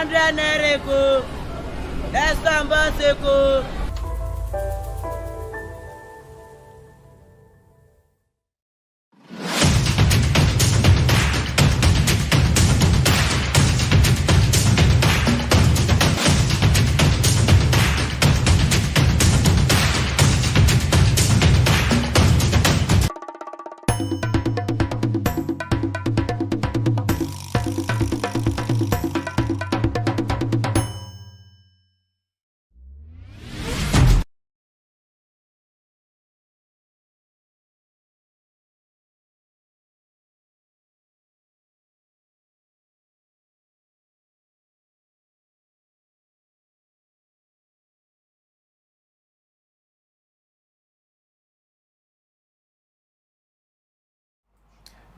100 naira ko. Estambul ko.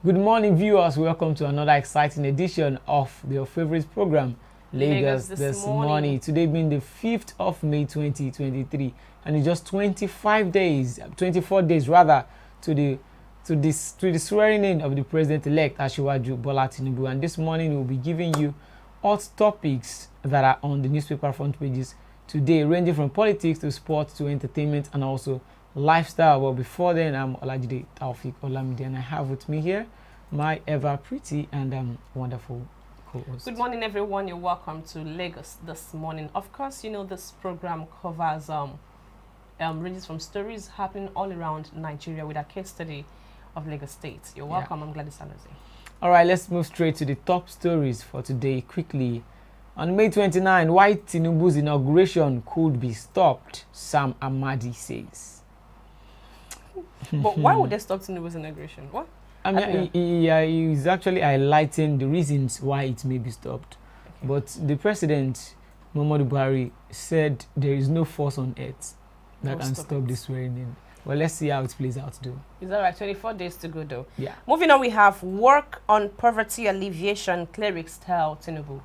Good morning, viewers. Welcome to another exciting edition of your favorite program, Lagos this morning. Today being the 5th of May 2023, and it's just 24 days rather, to the swearing in of the president-elect Asiwaju Bola Tinubu. And this morning we'll be giving you hot topics that are on the newspaper front pages today, ranging from politics to sports to entertainment and also lifestyle. Well, before then, I'm Olajide Taufik Olamide, and I have with me here my ever pretty and wonderful co-host. Good morning, everyone. You're welcome to Lagos this morning. Of course, you know this program covers ranges from stories happening all around Nigeria with a case study of Lagos State. You're welcome. I'm Gladys Alazi. All right, let's move straight to the top stories for today quickly. On May 29, why Tinubu's inauguration could be stopped, Sam Amadi says. But why would they stop Tinubu's inauguration? What? I mean, he's actually highlighting the reasons why it may be stopped. Okay. But the president, Muhammadu Buhari, said there is no force on earth that can stop this swearing in. Well, let's see how it plays out, though. Is that right? 24 days to go, though. Yeah. Moving on, we have work on poverty alleviation, clerics tell Tinubu.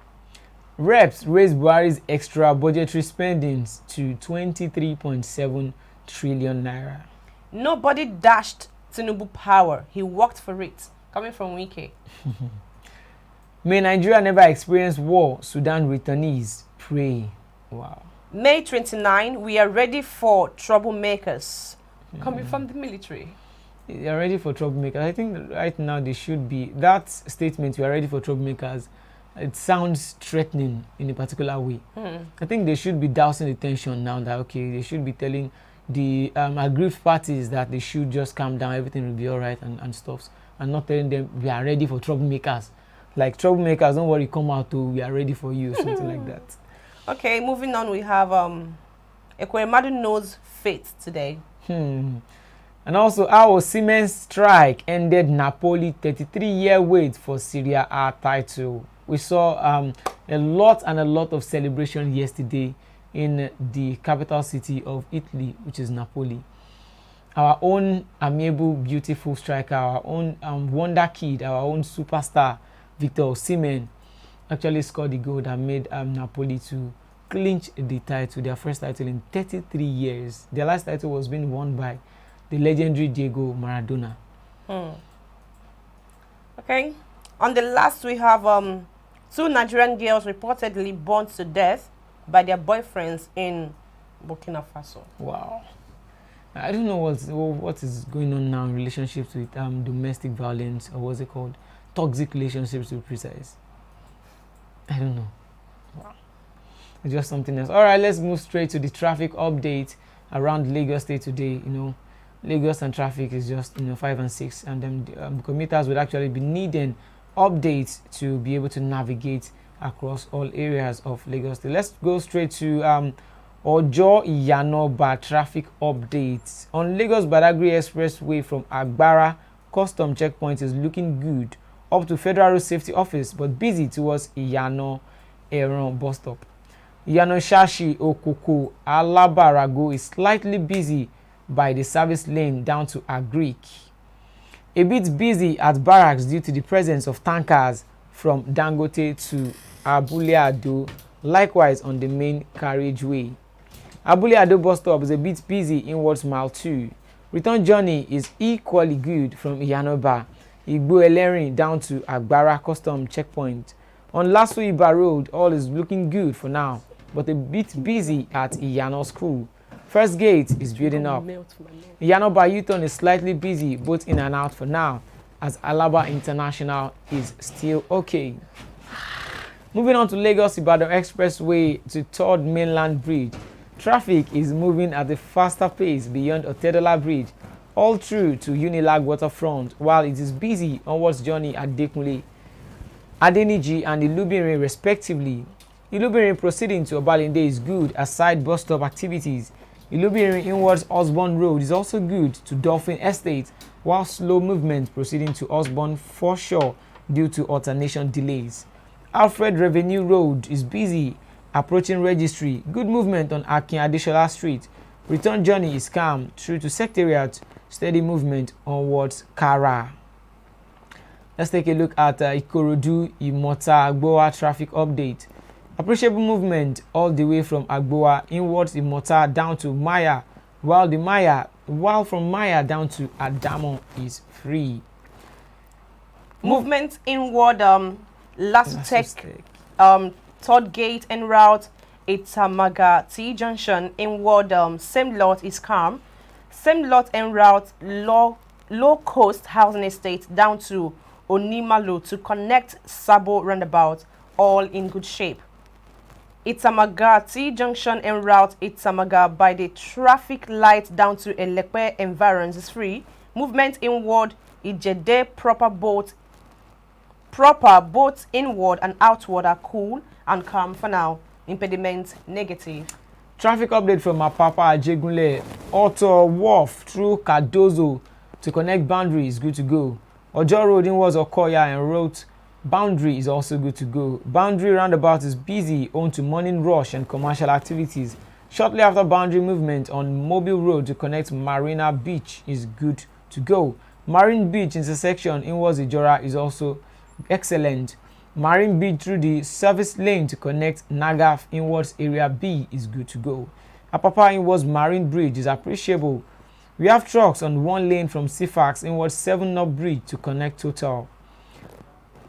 Reps raised Buhari's extra budgetary spendings to 23.7 trillion naira. Nobody dashed Tinubu power. He worked for it. Coming from Wike. May Nigeria never experience war. Sudan returnees pray. Wow. May 29, we are ready for troublemakers. Coming from the military. They are ready for troublemakers. I think right now they should be. That statement, we are ready for troublemakers, it sounds threatening in a particular way. I think they should be dousing the tension now that, okay, they should be telling the aggrieved parties that they should just calm down, everything will be all right and stuff, and not telling them we are ready for troublemakers. Like, troublemakers, don't worry, come out to, we are ready for you, something like that. Okay, moving on, we have Amadi knows fate today. And also, our Siemens strike ended Napoli 33-year wait for Serie A title. We saw a lot of celebration yesterday in the capital city of Italy, which is Napoli. Our own amiable, beautiful striker, our own wonder kid, our own superstar, Victor Osimhen, actually scored the goal that made Napoli to clinch the title, their first title in 33 years. Their last title was being won by the legendary Diego Maradona. Okay. On the last, we have 2 Nigerian girls reportedly burnt to death by their boyfriends in Burkina Faso. Wow. I don't know what is going on now in relationships with domestic violence, or what's it called? Toxic relationships, to be precise. I don't know. Wow. It's just something else. All right, let's move straight to the traffic update around Lagos State today. You know, Lagos and traffic is just 5 and 6, and then commuters would actually be needing updates to be able to navigate across all areas of Lagos State. Let's go straight to Ojo Iyanoba traffic updates. On Lagos Badagry Expressway from Agbara, custom checkpoint is looking good up to Federal Road Safety Office, but busy towards Iyano Eron bus stop. Iyano Shashi Okoko Alabarago is slightly busy by the service lane down to Agric. A bit busy at barracks due to the presence of tankers from Dangote to Abule Ado, likewise on the main carriageway. Abule Ado bus stop is a bit busy inwards mile 2. Return journey is equally good from Iyanoba, Igbo Elerin down to Agbara custom checkpoint. On Lasso Iba Road, all is looking good for now, but a bit busy at Iyano School. First gate is building up. Iyano Bayuton is slightly busy, both in and out for now, as Alaba International is still okay. Moving on to Lagos Ibadan Expressway to 3rd Mainland Bridge. Traffic is moving at a faster pace beyond Otedola Bridge, all through to Unilag Waterfront, while it is busy onwards journey at Dekunle, Adeniji and Ilubirin respectively. Ilubirin proceeding to Obalende is good aside bus stop activities. Ilubirin inwards Osborne Road is also good to Dolphin Estate, while slow movement proceeding to Osborne Foreshore due to alternation delays. Alfred Revenue Road is busy approaching Registry. Good movement on Akin Adeshola Street. Return journey is calm through to Secretariat. Steady movement onwards Kara. Let's take a look at Ikorodu Imota Agboa traffic update. Appreciable movement all the way from Agboa inwards Imota down to Maya, while from Maya down to Adamo is free. Movement inward Lasutech 3rd gate en route Itamaga T junction inward same lot is calm. Same lot en route low coast housing estate down to Onimalo to connect Sabo roundabout, all in good shape. Itamaga T junction en route Itamaga by the traffic light down to Elekpe environs is free. Movement inward Ijede proper both inward and outward are cool and calm for now. Impediment negative. Traffic update from Apapa Ajegunle. Auto Wharf through Cardozo to connect boundary is good to go. Ojo Road inwards Okoya and road boundary is also good to go. Boundary roundabout is busy owing to morning rush and commercial activities. Shortly after boundary movement on Mobile Road to connect Marina Beach is good to go. Marine Beach intersection inwards Ijora is also excellent. Marine Beach through the service lane to connect Nagaf inwards area B is good to go. Apapa inwards Marine Bridge is appreciable. We have trucks on one lane from Sifax inwards 7 Up Bridge to connect Total.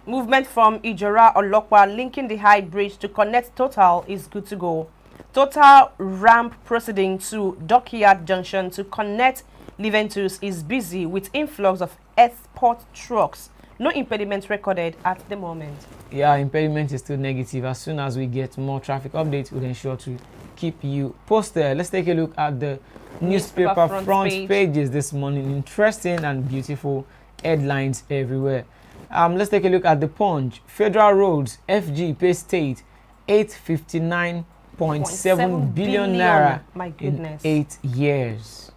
Movement from Ijora Olokwa linking the High Bridge to connect Total is good to go. Total ramp proceeding to Dockyard Junction to connect Leventus is busy with influx of export trucks. No impediment recorded at the moment. Yeah, impediment is still negative. As soon as we get more traffic updates, we'll ensure to keep you posted. Let's take a look at the newspaper front pages this morning. Interesting and beautiful headlines everywhere. Let's take a look at the Punch. Federal Roads FG pay state 859.7 billion naira in 8 years.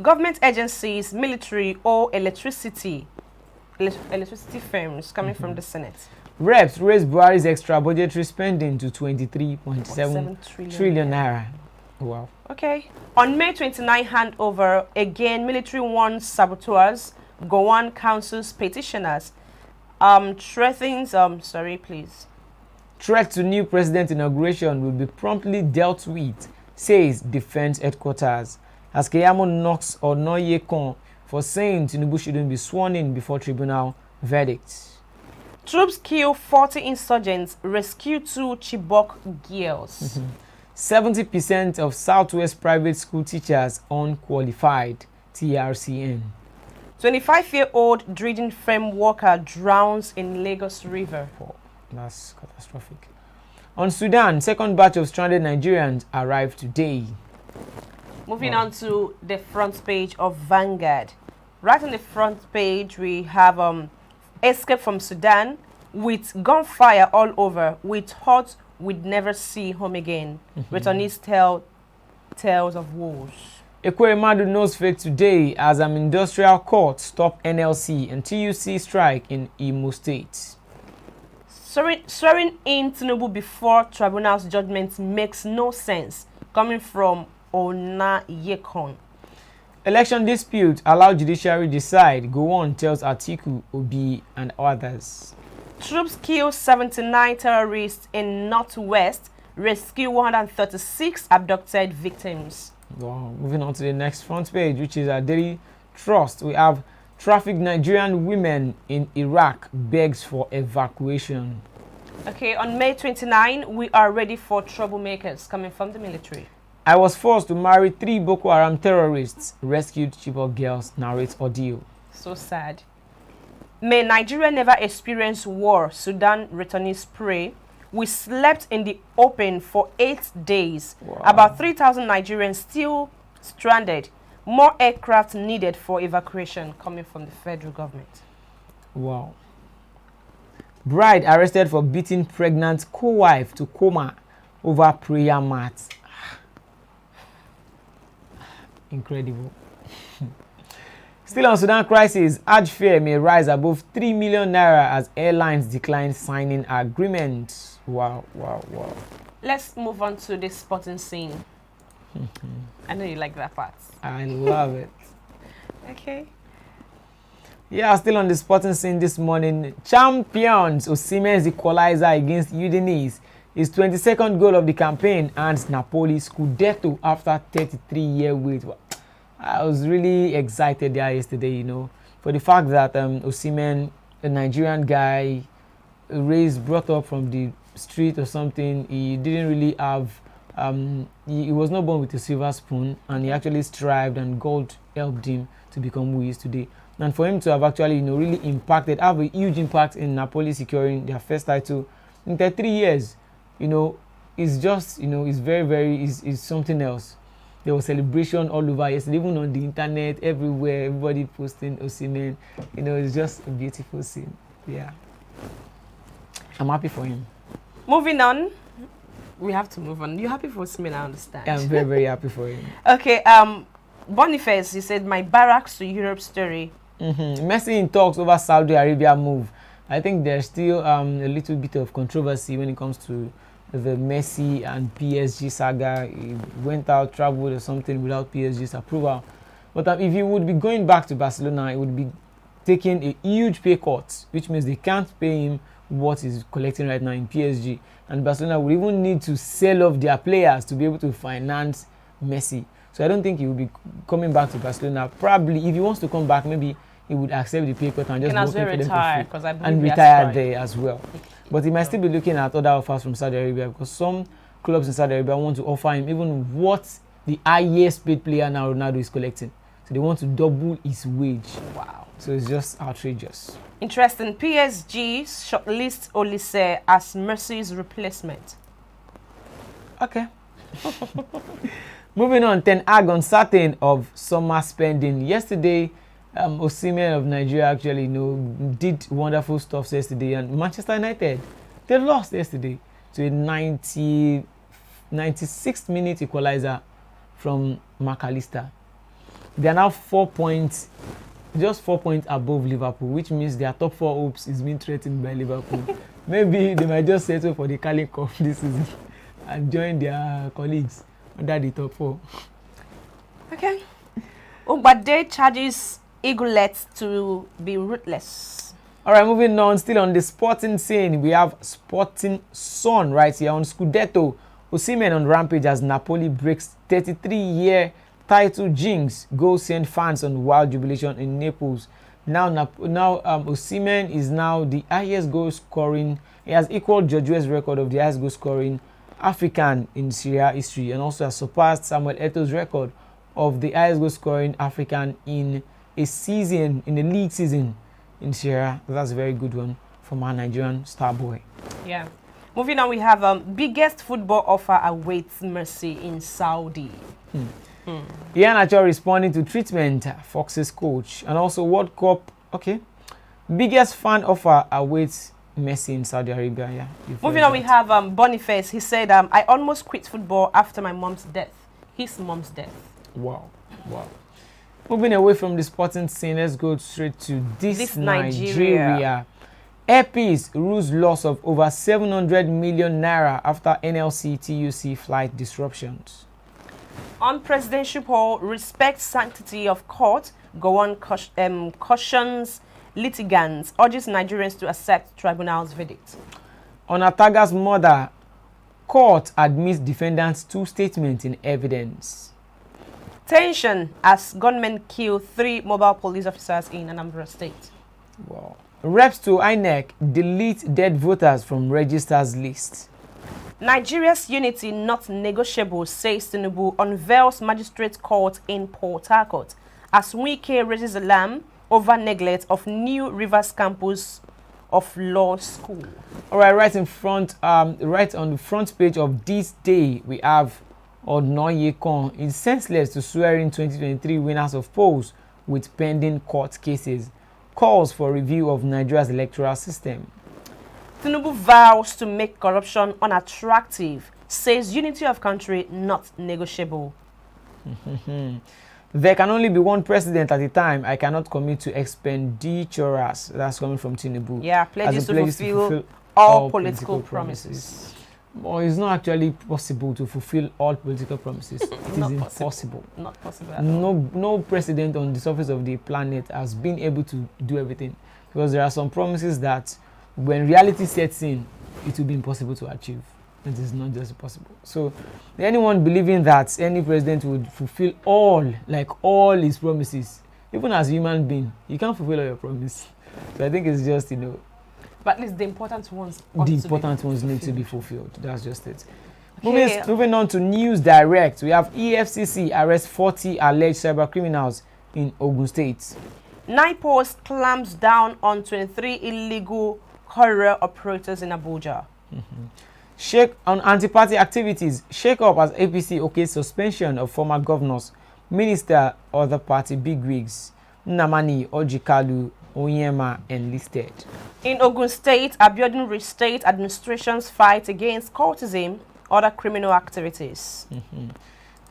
Government agencies, military or electricity firms coming from the Senate. Reps raised Buhari's extra budgetary spending to 23.7 trillion naira. Wow. Okay. On May 29 handover, again, military warns saboteurs, Gowan councils petitioners. Threat to new president inauguration will be promptly dealt with, says Defense Headquarters. As Keyamo knocks Onoyekon for saying Tinubu shouldn't be sworn in before tribunal verdicts. Troops kill 40 insurgents, rescue 2 Chibok girls. 70% of Southwest private school teachers unqualified, TRCN. 25-year-old dredging frame worker drowns in Lagos River. Oh, that's catastrophic. On Sudan, second batch of stranded Nigerians arrived today. Moving on to the front page of Vanguard. Right on the front page, we have escape from Sudan with gunfire all over. We thought we'd never see home again. Returnees tales of woes. Ekweremadu knows fate today as an industrial court stopped NLC and TUC strike in Imo State. Swearing in Tinubu before tribunal's judgment makes no sense. Coming from Onayekon. Election dispute allow judiciary decide. Go on, tells Atiku, Obi and others. Troops kill 79 terrorists in Northwest. Rescue 136 abducted victims. Wow. Moving on to the next front page, which is our Daily Trust. We have trafficked Nigerian women in Iraq begs for evacuation. Okay, on May 29, we are ready for troublemakers coming from the military. I was forced to marry 3 Boko Haram terrorists. Rescued Chibok girls narrate ordeal. So sad. May Nigeria never experience war, Sudan returnees pray. We slept in the open for 8 days. Wow. About 3,000 Nigerians still stranded. More aircraft needed for evacuation coming from the federal government. Wow. Bride arrested for beating pregnant co-wife to coma over prayer mat. Incredible. Still on Sudan crisis, Hajj fare may rise above 3 million naira as airlines decline signing agreements. Wow, wow, wow. Let's move on to the sporting scene. I know you like that part. I love it. Okay. Yeah, still on the sporting scene this morning. Champions Osimhen's equalizer against Udinese. His 22nd goal of the campaign and Napoli Scudetto after 33-year wait. I was really excited there yesterday, you know, for the fact that Osimhen, a Nigerian guy, brought up from the street or something, he didn't really have, he was not born with a silver spoon, and he actually strived, and God helped him to become who he is today. And for him to have actually, you know, really have a huge impact in Napoli securing their first title in 33 years, you know, it's just, you know, it's it's something else. There was celebration all over yesterday, even on the internet, everywhere, everybody posting Osimhen. You know, it's just a beautiful scene. Yeah. I'm happy for him. Moving on. We have to move on. You're happy for Osimhen, I understand. I'm very, very happy for him. Okay, Boniface, he said, my barracks to Europe story. Messi in talks over Saudi Arabia move. I think there's still a little bit of controversy when it comes to the Messi and PSG saga. He went out, traveled or something without PSG's approval. But if he would be going back to Barcelona, he would be taking a huge pay cut, which means they can't pay him what he's collecting right now in PSG. And Barcelona would even need to sell off their players to be able to finance Messi. So I don't think he will be coming back to Barcelona. Probably, if he wants to come back, maybe he would accept the pay cut and just work for them for free and retire there as well. But he might still be looking at other offers from Saudi Arabia, because some clubs in Saudi Arabia want to offer him even what the highest paid player now Ronaldo is collecting. So they want to double his wage. Wow. So it's just outrageous. Interesting. PSG shortlist Olise as Mercy's replacement. Okay. Moving on, Ten Hag uncertain of summer spending. Yesterday, Osimhen of Nigeria actually, you know, did wonderful stuff yesterday, and Manchester United, they lost yesterday to a 96th minute equalizer from McAllister. They are now 4 points, just 4 points above Liverpool, which means their top 4 hopes is being threatened by Liverpool. Maybe they might just settle for the Carling Cup this season and join their colleagues under the top 4. Okay. Oh, but they charges Eaglets to be ruthless. All right, moving on. Still on the sporting scene, we have Sporting Sun right here on Scudetto. Osimhen on rampage as Napoli breaks 33-year title jinx. Goal send fans on wild jubilation in Naples. Now Osimhen is now the highest goal scoring. He has equaled Jojue's record of the highest goal scoring African in Serie A history, and also has surpassed Samuel Eto'o's record of the highest goal scoring African in a season, in the league season in Serie A. That's a very good one from our Nigerian star boy. Yeah. Moving on, we have biggest football offer awaits Mercy in Saudi. Ian Acho responding to treatment, Fox's coach, and also World Cup. Okay, biggest fan offer awaits Messi in Saudi Arabia. Yeah. Moving on, we have Boniface. He said, I almost quit football after my mom's death. His mom's death. Wow, wow. Moving away from the sporting scene, let's go straight to this Nigeria. Airpeace rules loss of over 700 million naira after NLC TUC flight disruptions. On presidential poll, respect sanctity of court. Gowon cautions litigants, urges Nigerians to accept tribunal's verdict. On Ataga's murder, court admits defendant's 2 statements in evidence. Tension as gunmen kill 3 mobile police officers in Anambra State. Wow. Reps to INEC delete dead voters from registers list. Nigeria's unity not negotiable, says Tinubu, unveils magistrate court in Port Harcourt as Wike raises alarm over neglect of new Rivers campus of law school. All right, right in front, right on the front page of this day, we have Odnoye Kon. It's senseless to swear in 2023 winners of polls with pending court cases. Calls for review of Nigeria's electoral system. Tinubu vows to make corruption unattractive, says unity of country not negotiable. There can only be one president at a time. I cannot commit to expenditures. That's coming from Tinubu. Yeah, pledges to Pledges fulfill all political promises. Well, it's not actually possible to fulfill all political promises. It is impossible. Not possible at all. No president on the surface of the planet has been able to do everything, because there are some promises that when reality sets in, it will be impossible to achieve. It is not just possible. So anyone believing that any president would fulfill all his promises, even as a human being, you can't fulfill all your promises. So I think it's just, but at least the important ones need to be fulfilled. That's just it. Okay. Moving on to News Direct, we have EFCC arrest 40 alleged cyber criminals in Ogun State. NIPOS clamps down on 23 illegal courier operators in Abuja. Shake on anti-party activities. Shake up as APC okays suspension of former governors, minister, other party bigwigs. Nnamani Ojikalu Onyema enlisted. In Ogun State, Abiodun restate administration's fight against cultism, other criminal activities.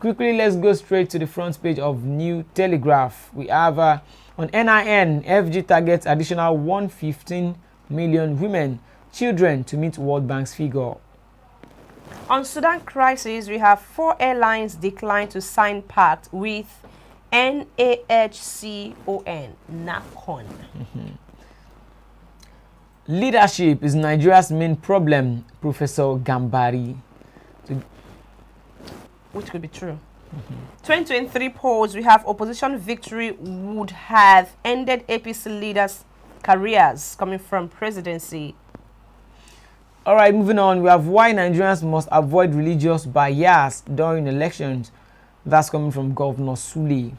Quickly, let's go straight to the front page of New Telegraph. We have on NIN, FG targets additional 115 million women, children to meet World Bank's figure. On Sudan crisis, we have 4 airlines decline to sign pact with NAHCON. Leadership is Nigeria's main problem, Professor Gambari. Which could be true. 2023 polls, we have opposition victory would have ended APC leaders' careers, coming from presidency. All right, moving on, we have why Nigerians must avoid religious bias during elections. That's coming from Governor Sule.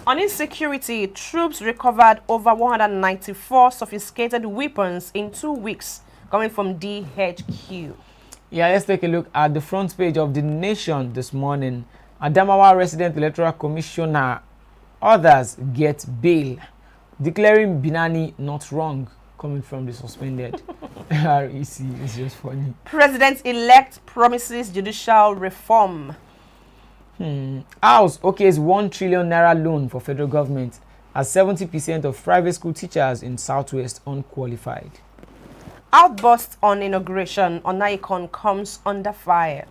On insecurity, troops recovered over 194 sophisticated weapons in 2 weeks, coming from DHQ. Yeah, let's take a look at the front page of The Nation this morning. Adamawa resident electoral commissioner, others get bail, declaring Binani not wrong, coming from the suspended REC. It's just funny. President-elect promises judicial reform. House okays 1 trillion naira loan for federal government, as 70% of private school teachers in Southwest unqualified. Outburst on inauguration on Icon comes under fire.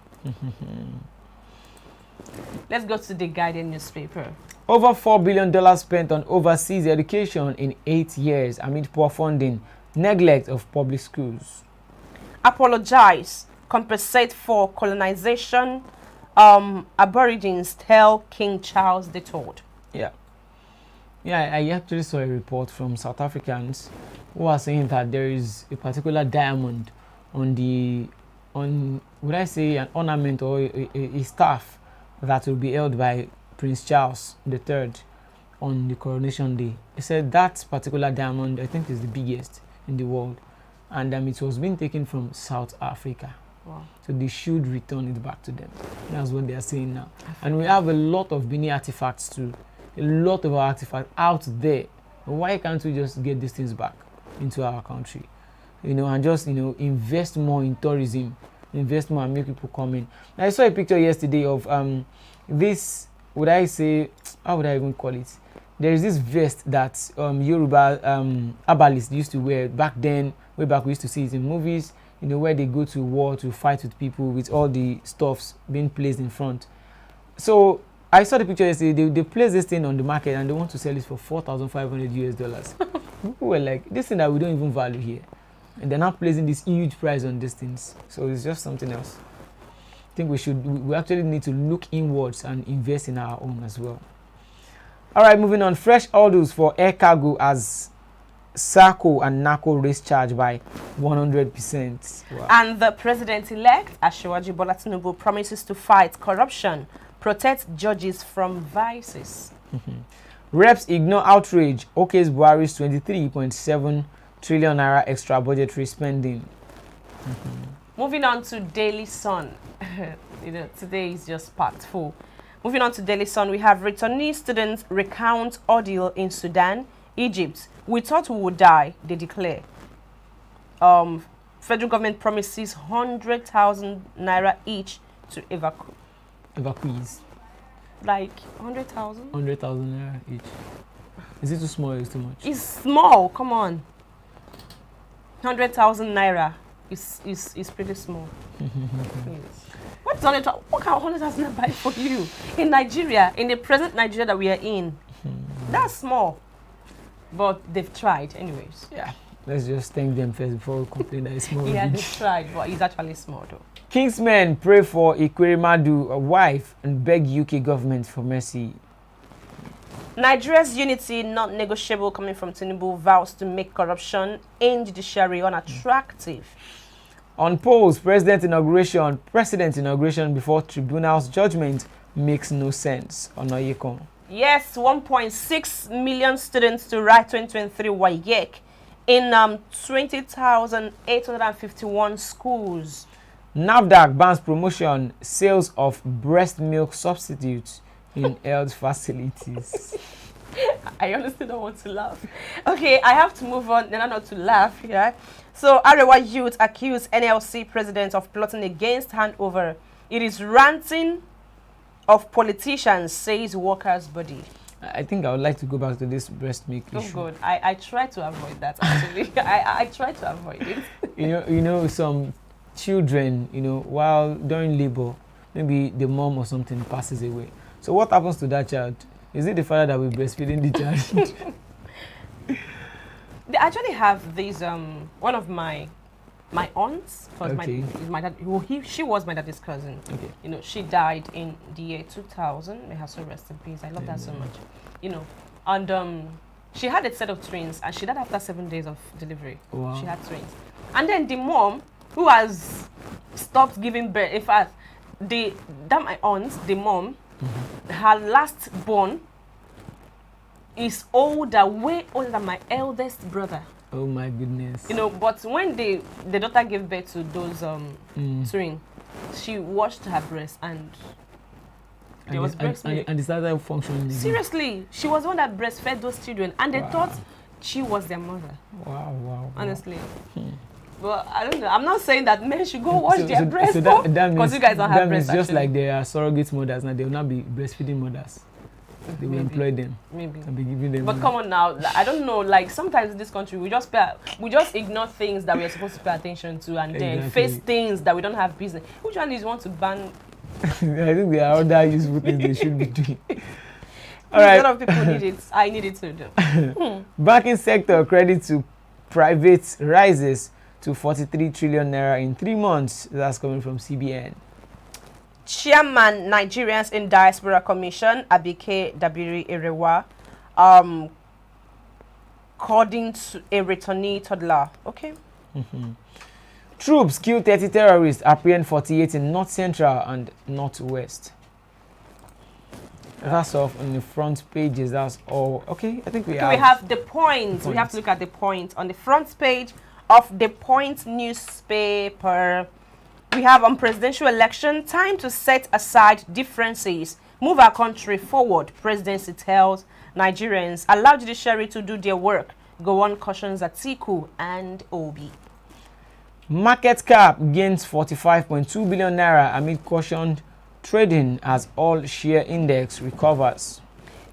Let's go to the Guardian newspaper. Over $4 billion spent on overseas education in 8 years amid poor funding, neglect of public schools. Apologize, compensate for colonization. Aborigines tell King Charles III. Yeah, I actually saw a report from South Africans who are saying that there is a particular diamond on would I say an ornament or a staff that will be held by Prince Charles III on the coronation day. He said that particular diamond, I think, is the biggest in the world, and it was being taken from South Africa. Wow. So they should return it back to them. That's what they are saying now. And we have a lot of Benin artifacts too. A lot of our artifacts out there. Why can't we just get these things back into our country? And just, invest more in tourism. Invest more and make people come in. I saw a picture yesterday of this, would I say, how would I even call it? There is this vest that Yoruba herbalists used to wear back then. Way back, we used to see it in movies, where they go to war to fight with people with all the stuffs being placed in front. So I saw the picture yesterday. They placed this thing on the market and they want to sell it for $4,500 People were like, this thing that we don't even value here. And they're not placing this huge price on these things. So it's just something else. I think we actually need to look inwards and invest in our own as well. All right, moving on. Fresh orders for air cargo as SACO and NACO raise charge by 100%. Wow. And the president-elect, Asiwaju Bola Tinubu, promises to fight corruption, protect judges from vices. Reps ignore outrage. OK's Buhari's 23.7 trillion naira extra budgetary spending. Moving on to Daily Sun. Today is just packed full. Moving on to Daily Sun, we have returnee students recount ordeal in Sudan, Egypt. We thought we would die, they declare. Federal government promises 100,000 naira each to Evacuees. Like 100,000? 100,000 naira each. Is it too small or is it too much? It's small, come on. 100,000 naira is pretty small. What kind of 100,000 naira buy for you? In Nigeria, in the present Nigeria that we are in, that's small. But they've tried anyways. Yeah. Let's just thank them first before we complain that it's small. Yeah, they've tried, but it's actually small though. Kingsmen pray for Ikwerimadu, a wife, and beg UK government for mercy. Nigeria's unity not negotiable, coming from Tinubu, vows to make corruption in judiciary unattractive. On polls, president inauguration before tribunal's judgment makes no sense. Onoyekon. Yes, 1.6 million students to write 2023 WAEC in 20,851 schools. NAFDAC bans promotion, sales of breast milk substitutes in health facilities. I honestly don't want to laugh. Okay, I have to move on, then I'm not to laugh, yeah? So, Arewa youth accused NLC president of plotting against handover. It is ranting of politicians, says workers' body. I think I would like to go back to this breast milk issue. Oh, good. I try to avoid that, actually. I try to avoid it. You know, some children, while during labor, maybe the mom or something passes away. So what happens to that child? Is it the father that will be breastfeeding the child? They actually have these, one of my aunts, okay. my dad, she was my daddy's cousin. Okay. She died in the year 2000. May her soul rest in peace. I love that so much. And she had a set of twins, and she died after 7 days of delivery. Wow. She had twins. And then the mom, who has stopped giving birth, in fact, my aunt, the mom, her last born is way older than my eldest brother. Oh my goodness. But when the daughter gave birth to those twins, she washed her breast and there was breast milk. And it started functioning. Seriously, she was the one that breastfed those children, and they thought she was their mother. Wow. Honestly. Well, I don't know. I'm not saying that men should go wash their breast. So that means, because you guys don't have breast. That means just like they are surrogate mothers now, they will not be breastfeeding mothers. They will employ them. Maybe. And be giving them But money. come on now, I don't know. Like sometimes in this country, we just ignore things that we are supposed to pay attention to, and then face things that we don't have business. Which one is want to ban? I think there are other useful things they should be doing. All right. A lot of people need it. I need it to do. Banking sector credit to private rises to 43 trillion naira in 3 months. That's coming from CBN. Chairman Nigerians in Diaspora Commission, Abike Dabiri Erewa, according to a returnee toddler. Okay. Troops kill 30 terrorists, apprehend 48 in North Central and Northwest. That's off on the front pages. That's all. Okay, I think we have the point. We have to look at the point on the front page of the Point newspaper. We have on presidential election, time to set aside differences, move our country forward. Presidency tells Nigerians, allow judiciary to do their work. Go on, cautions Atiku and Obi. Market cap gains 45.2 billion naira amid cautioned trading as all share index recovers.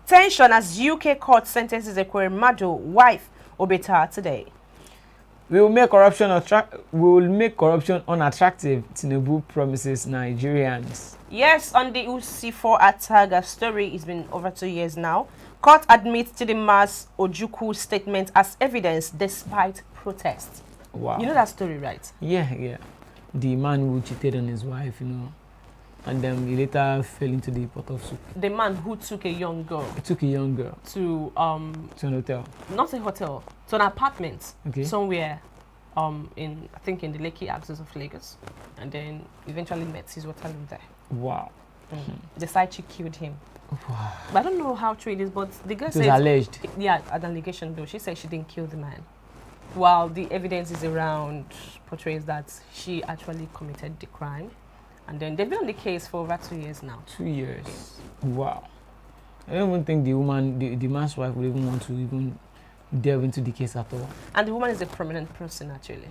Tension as UK court sentences Ekweremadu wife Obeta today. We will make corruption unattractive, Tinubu promises Nigerians. Yes, on the UC4 Ataga story, it's been over 2 years now. Court admits Tinubu's Ojukwu statement as evidence despite protests. Wow. You know that story, right? Yeah. The man who cheated on his wife, and then he later fell into the pot of soup. The man who took a young girl. He took a young girl to an hotel. Not a hotel, to an apartment. Okay. Somewhere in I think in the Lekki axis of Lagos, and then eventually met his Waterloo there. Wow. The side chick killed him. Wow. But I don't know how true it is, but the girl It was says alleged. yeah, an allegation though. She said she didn't kill the man. While the evidence is around portrays that she actually committed the crime. And then they've been on the case for over 2 years now. 2 years. Wow. I don't even think the woman, the man's wife would even want to even delve into the case at all. And the woman is a prominent person actually.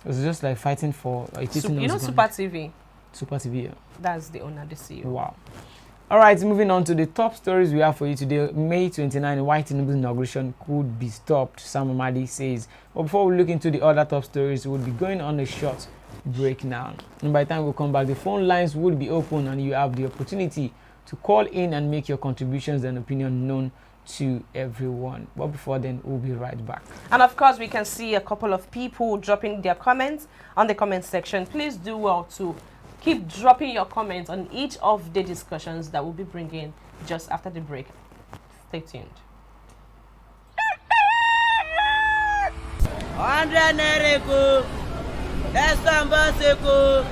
It was just like fighting for You know Super TV? Super TV, yeah. That's the owner, the CEO. Wow. All right, moving on to the top stories we have for you today. May 29, why Tinubu's inauguration could be stopped, Sam Amadi says. But before we look into the other top stories, we'll be going on a short break now. And by the time we come back, the phone lines will be open and you have the opportunity to call in and make your contributions and opinion known to everyone. But before then, we'll be right back. And of course, we can see a couple of people dropping their comments on the comment section. Please do well to keep dropping your comments on each of the discussions that we'll be bringing just after the break. Stay tuned. 100 Nereko, Estambaseko.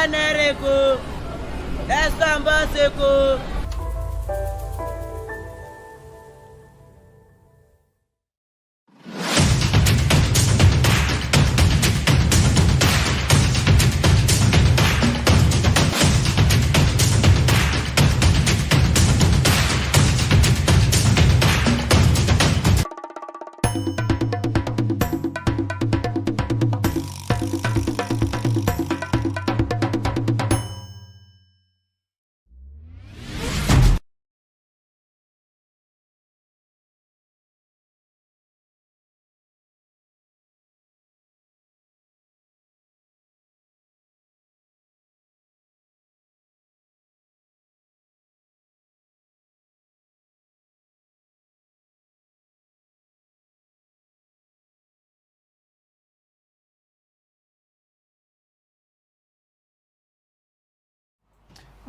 Nereko, Estambaseko.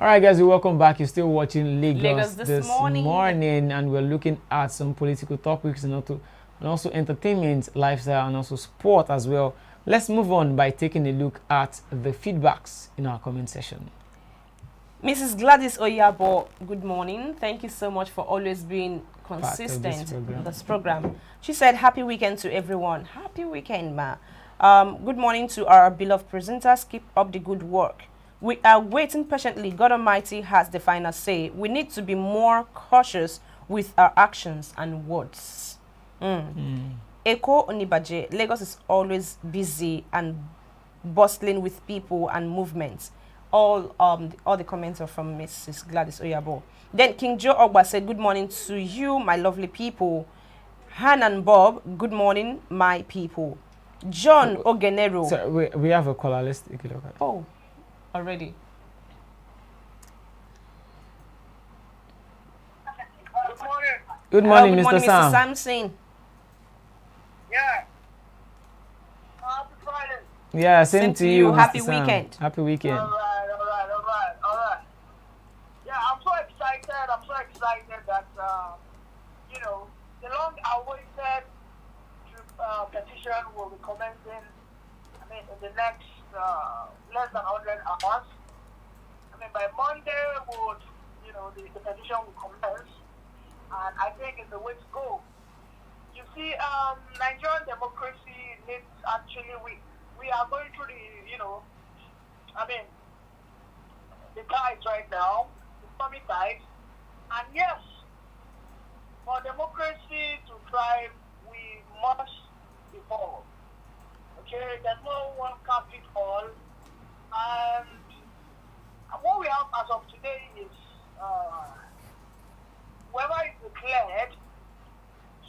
All right, guys, welcome back. You're still watching Lagos, Lagos this morning, and we're looking at some political topics and also entertainment, lifestyle, and also sport as well. Let's move on by taking a look at the feedbacks in our comment section. Mrs. Gladys Oyabo, good morning. Thank you so much for always being consistent in this program. She said, happy weekend to everyone. Happy weekend, ma. Good morning to our beloved presenters. Keep up the good work. We are waiting patiently. God Almighty has the final say. We need to be more cautious with our actions and words. Eko Onibaje, Lagos is always busy and bustling with people and movements. All the comments are from Mrs. Gladys Oyabo. Then King Joe Ogba said, good morning to you, my lovely people. Han and Bob, good morning, my people. John Ogenero. So we have a caller. Let's take a look at it. Oh. Already. Good morning, good Mr. morning, Sam. Mr. Samson. Yeah. Happy Friday. Yeah, same to you, Mr. Happy Sam. weekend. Happy weekend. All right. Yeah, I'm so excited. That, the long-awaited petition will be commencing, in the next less than 100 hours. By Monday, the petition will commence, and I think it's the way to go. You see, Nigerian democracy needs we are going through the tides right now, the stormy tides, and yes, for democracy to thrive, we must evolve. Okay, there's no one can fit all, and what we have as of today is whoever is declared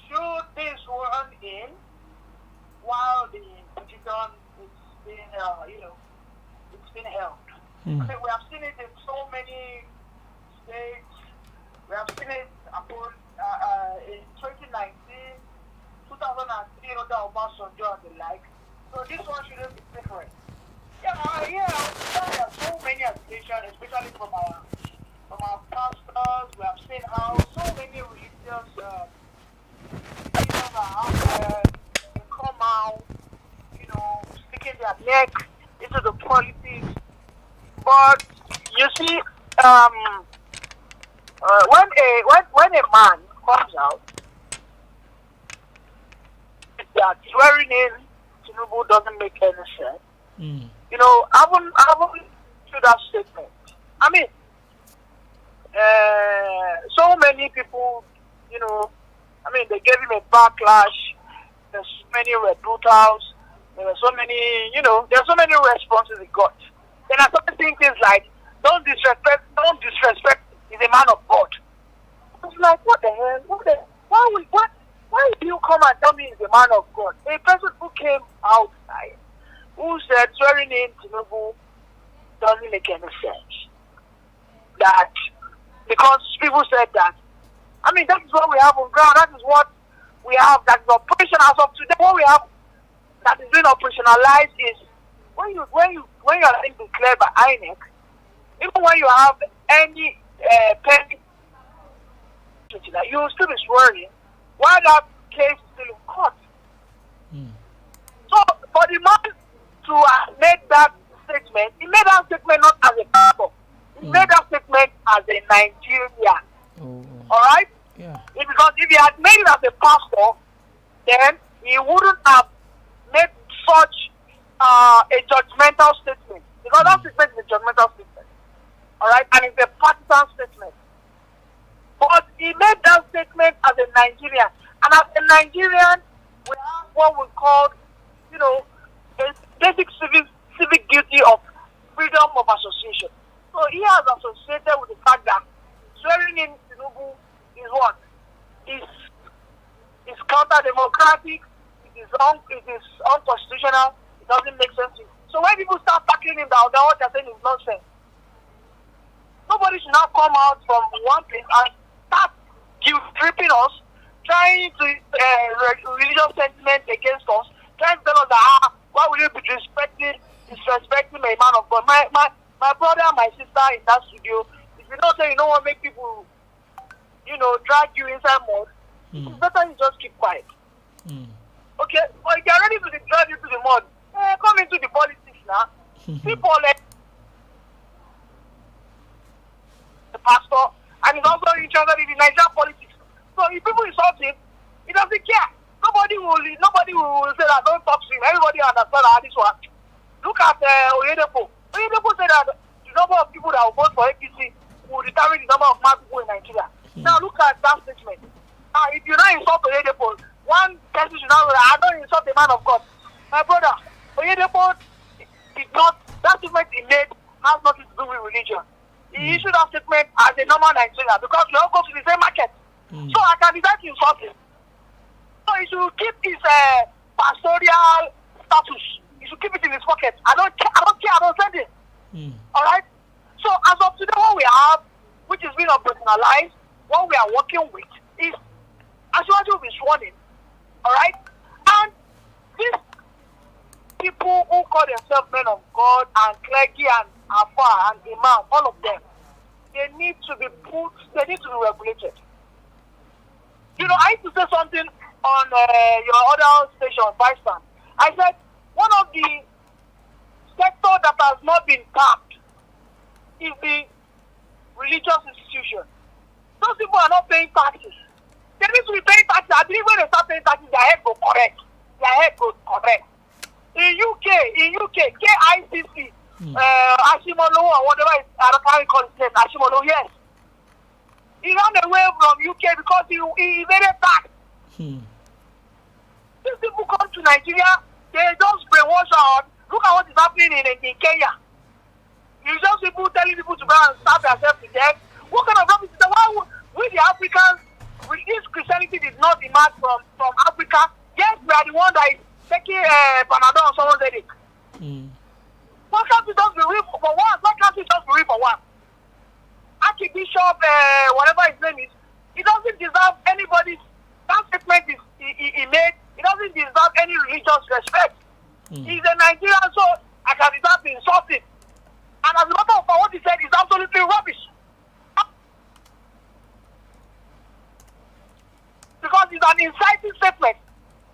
should this run in while the petition is being it's been held. Okay, we have seen it in so many states. We have seen it in 2019, 2003, under Obasanjo and the like. So this one shouldn't be different. There are so many accusations, especially from our pastors. We have seen how so many religious leaders are out there. They come out, sticking their neck into the politics. But you see, when a man comes out, that swearing in Tinubu doesn't make any sense. I haven't to that statement. So many people, they gave him a backlash. There's so many rebuttals. There's so many responses he got. Then I started saying things like, don't disrespect, he's a man of God. I was like, what the hell? Why do you come and tell me he's a man of God? A person who came outside, who said swearing in Tinubu doesn't make any sense. That, because people said that. That is what we have on ground. That is what we have. That is operation as of today. What we have that is being operationalized is when you are being declared by INEC, even when you have any pending, you will still be swearing while that case is still in court. So for the man to have made that statement, he made that statement not as a pastor. He made that statement as a Nigerian. Alright? Yeah. Because if he had made it as a pastor, then he wouldn't have made such a judgmental statement. Because that statement is a judgmental statement. Alright? And it's a partisan statement. But he made that statement as a Nigerian. And as a Nigerian, we have what we call, a basic civic duty of freedom of association. So he has associated with the fact that swearing in Tinubu is what? Is counter-democratic, it is unconstitutional, it doesn't make sense. So when people start tackling him down, then what they're saying is nonsense. Nobody should now come out from one place and start guilt-tripping us, trying to religious sentiment against us, trying to tell us that why would you be disrespecting a man of God? my brother and my sister in that studio, if you don't say you don't want to make people, drag you inside mud, it's better you just keep quiet. Okay? But if you're ready to drag you to the mud, come into the politics now. People like the pastor, and he's also interested in the Nigerian politics. So if people insult him, he doesn't care. Nobody will say that don't talk to him. Everybody understands how this one. Look at Oyedepo. Oyedepo said that the number of people that will vote for APC will determine the number of mad people in Nigeria. Now look at that statement. Now if you not insult Oyedepo, one person should not say, I don't insult the man of God. My brother, Oyedepo did not, that statement he made has nothing to do with religion. He issued that statement as a normal Nigerian because we all go to the same market. So I can decide to insult him. So he should keep his pastoral status. He should keep it in his pocket. I don't care. I don't send it. All right. So as of today, what we have, which is being operationalized, what we are working with is Asiwaju will be sworn in. All right. And these people who call themselves men of God and clergy and Afa and Imam, all of them, they need to be regulated. I used to say something on your other station, Pakistan. I said, one of the sectors that has not been tapped is the religious institution. Those people are not paying taxes. They need to be paying taxes. I believe when they start paying taxes, their head goes correct. In UK, KICC, Ashimolo or whatever I can't call it, Ashimolo, yes. He ran away from UK because he made a tax. These people come to Nigeria, they just brainwash out. Look at what is happening in Kenya. You just people telling people to go and starve themselves to death. What kind of rubbish is that? Why we the Africans, this Christianity did not demand from Africa. Yes, we are the one that is taking Panadol on someone's headache. Why can't we just be real for one? Archbishop, whatever his name is, he doesn't deserve anybody's. That statement he made. He doesn't deserve any religious respect. He's a Nigerian, so I can deserve to insult him. And as a matter of fact, what he said is absolutely rubbish. Because it's an inciting statement.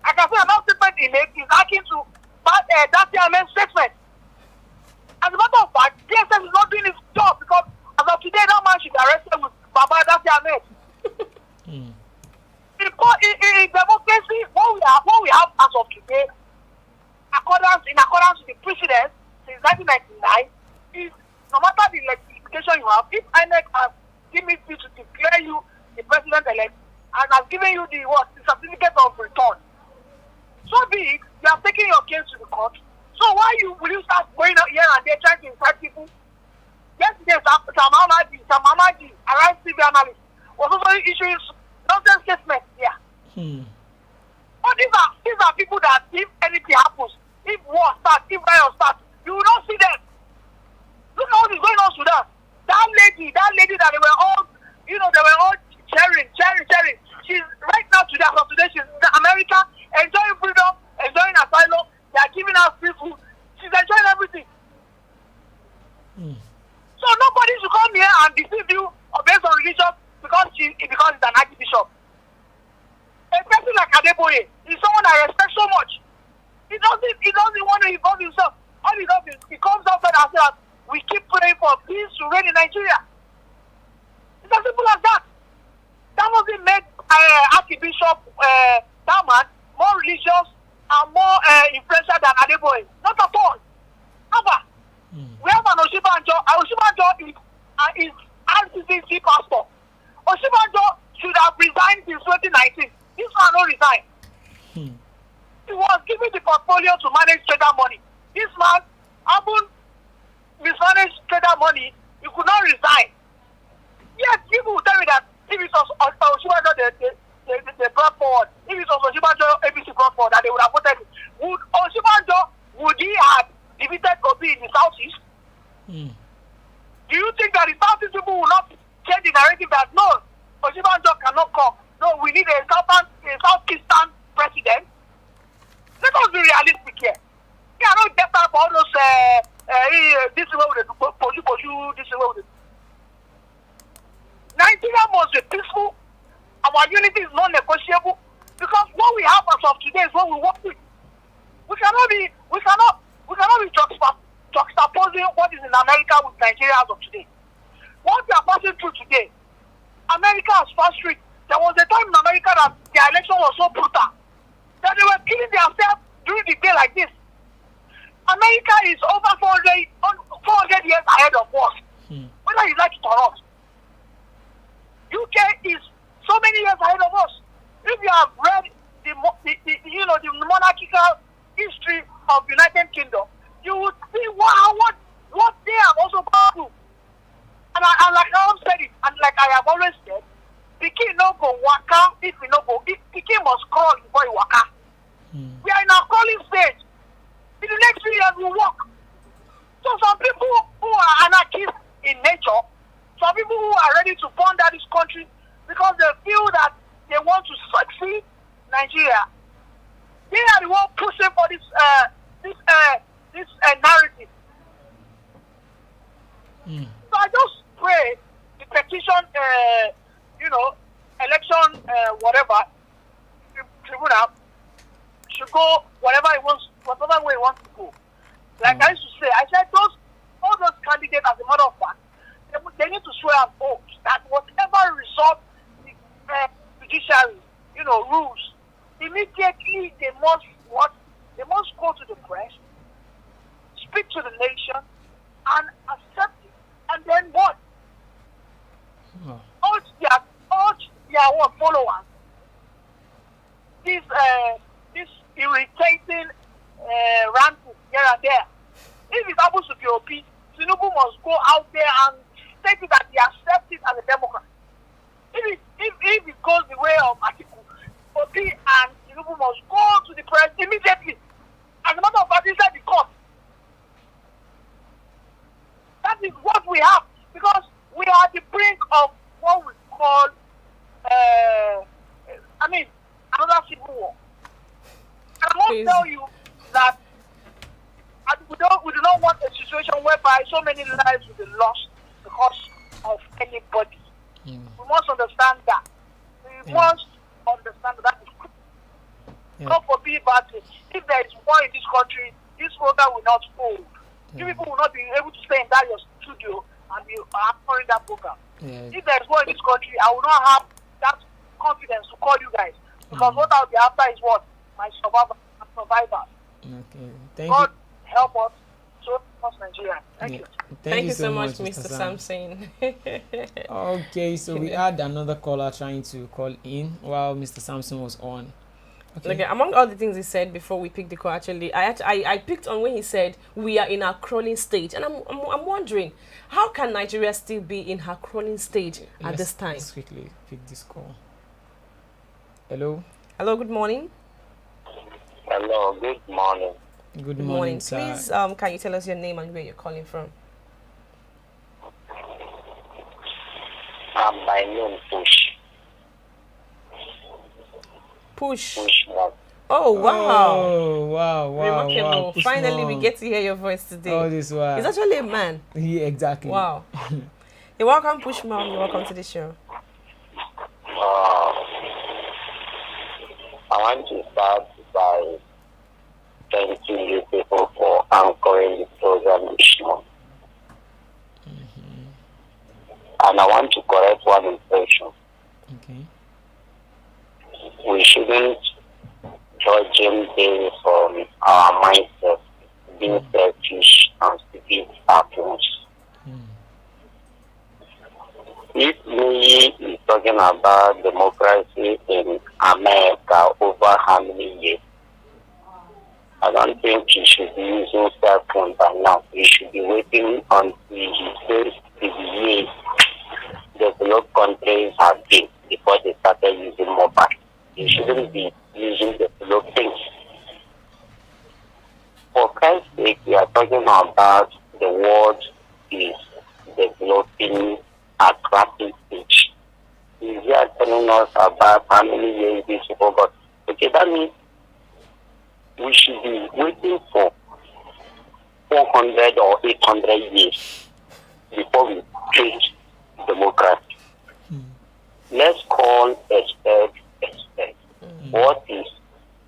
I can say another statement he made is akin to that man's statement. As a matter of fact, DSS is not doing his job because as of today, that man should be arrested with Baba Dati Ahmed. In democracy, what we have as of today, in accordance with the precedents since 1999, is no matter the legislation you have, if INEC has given you to declare you the president-elect and has given you the certificate of return, so be it, you are taking your case to the court. So why will you start going out here and there trying to incite people? Yesterday, Sam Amadi, a right TV analyst, was also issuing nonsense statements here. But these are people that if anything happens, if war starts, if riot starts, you will not see them. Look at what is going on in Sudan. That lady that they were all, cheering. She's right now today, as of today, she's in America, enjoying freedom, enjoying asylum. They are giving her free food. She's enjoying everything. So nobody should come here and deceive you based on religion because it's an archbishop. A person like Adeboye is someone I respect so much. He doesn't want to involve himself. All he does is he comes outside and says, we keep praying for peace to reign in Nigeria. It's as simple as that. That wasn't made Archbishop that man more religious and more influential than Adeboye. Not at all. Never. We have an Oshibanjo. Oshibanjo is RCCC pastor. Oshibanjo should have resigned in 2019. This man no resign. He was given the portfolio to manage trader money. This man, having mismanaged trader money, he could not resign. Yes, people will tell me that if it was Oshibanjo they brought forward, if it was Oshibanjo ABC brought forward, that they would have voted him. Would he have defeated Obi in the southeast? Do you think that the southeast people will not change the narrative that no, Oshibanjo cannot come? No, we need a southeastern president. Let us be realistic here. We are not desperate for all those this is what we do, this is what we do. Nigeria must be peaceful. Our unity is non-negotiable because what we have as of today is what we work with. We cannot be juxtaposing what is in America with Nigeria as of today. What we are passing through today, America has passed through it. There was a time in America that the election was so brutal that they were killing themselves during the day like this. America is over 400 years ahead of us, whether you like it or not. UK is so many years ahead of us. If you have read the monarchical history of United Kingdom, you would see what they have also gone through. And like I have said it, and like I have always said, the king no go waka if we no go. The king must crawl before he waka. We are in our crawling stage. In the next few years, we walk. So some people who are anarchists in nature, some people who are ready to plunder this country because they feel that they want to succeed Nigeria, they are the one pushing for this narrative. So I just pray the petition, election, whatever, tribunal should go whatever way he wants to go. Like I used to say, I said all those candidates, as a matter of fact, they need to swear an oath that whatever result the judiciary, rules, immediately they must go to the press, speak to the nation, and accept it. And then what? Urge their followers. This irritating ranting here and there. If it happens to be OP, Tinubu must go out there and state it that he accepts it as a Democrat. If it goes the way of Atiku, OP and Tinubu must go to the press immediately. As a matter of fact, inside the court. That is what we have, because we are at the brink of what we call, another civil war. And I want to tell you that we do not want a situation whereby so many lives will be lost because of anybody. We must understand that. We must understand that is critical. God forbid bad things. If there is war in this country, this program will not hold. You people will not be able to stay in that your studio and be answering that program. If there is war in this country, I will not have that confidence to call you guys. Because what I'll be after is what? My survivors. Okay. Thank God you. help us so much Nigeria. Thank you. Thank you so much, Mr. Mr. Samson. Okay, so we had another caller trying to call in while Mr. Samson was on. Okay. Among all the things he said before we picked the call, actually, I picked on when he said we are in our crawling stage, and I'm wondering, how can Nigeria still be in her crawling stage at this time? Let's quickly pick this call. Hello. Hello. Good morning. Hello. Good morning. Good morning, sir. Please, can you tell us your name and where you're calling from? My name Push. Push. Mom. Oh, wow. Oh, wow. Remarkable. Push Finally, mom. we get to hear your voice today. Oh, this one. He's actually a man. Yeah, exactly. Wow. You're welcome, Push Mom. You're welcome to the show. I want to start by thanking you people for anchoring the program this month. And I want to correct one impression. Okay. We shouldn't judge him based on our mindset, being selfish and stupid happiness. If we is talking about democracy in America over how many years, I don't think he should be using cell phone by now. He should be waiting until he says the years developed countries have been before they started using mobile. He shouldn't be using developed things. For Christ's sake, we are talking about the world is developing at rapid stage. He's here telling us about how many years these people got. Okay, that means we should be waiting for 400 or 800 years before we take democracy. Let's call a spade. What is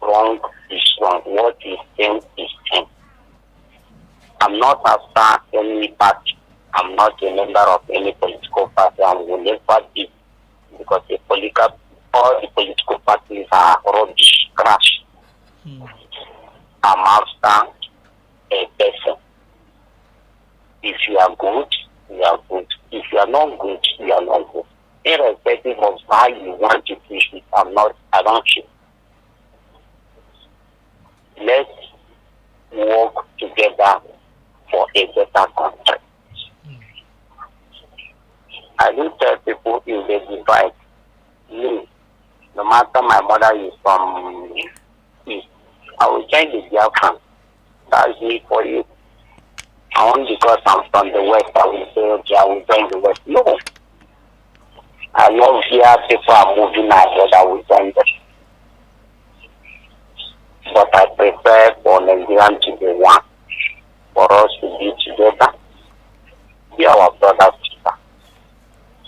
wrong is wrong. What is sin is sin. I'm not after any party. I'm not a member of any political party. I will never be, because all the political parties are rubbish, trash. I'm after a person. If you are good, you are good. If you are not good, you are not good. Irrespective of how you want to push it, I don't care. Let's work together for a better country. I do tell people if they divide me, no matter my mother is from East, I will join the Biafran. That's me for you. Only because I'm from the West, I will say, okay, I will join the West. No. I know here people are moving ahead, I will join them. But I prefer for Nigerian to be one, for us to be together, be our brothers,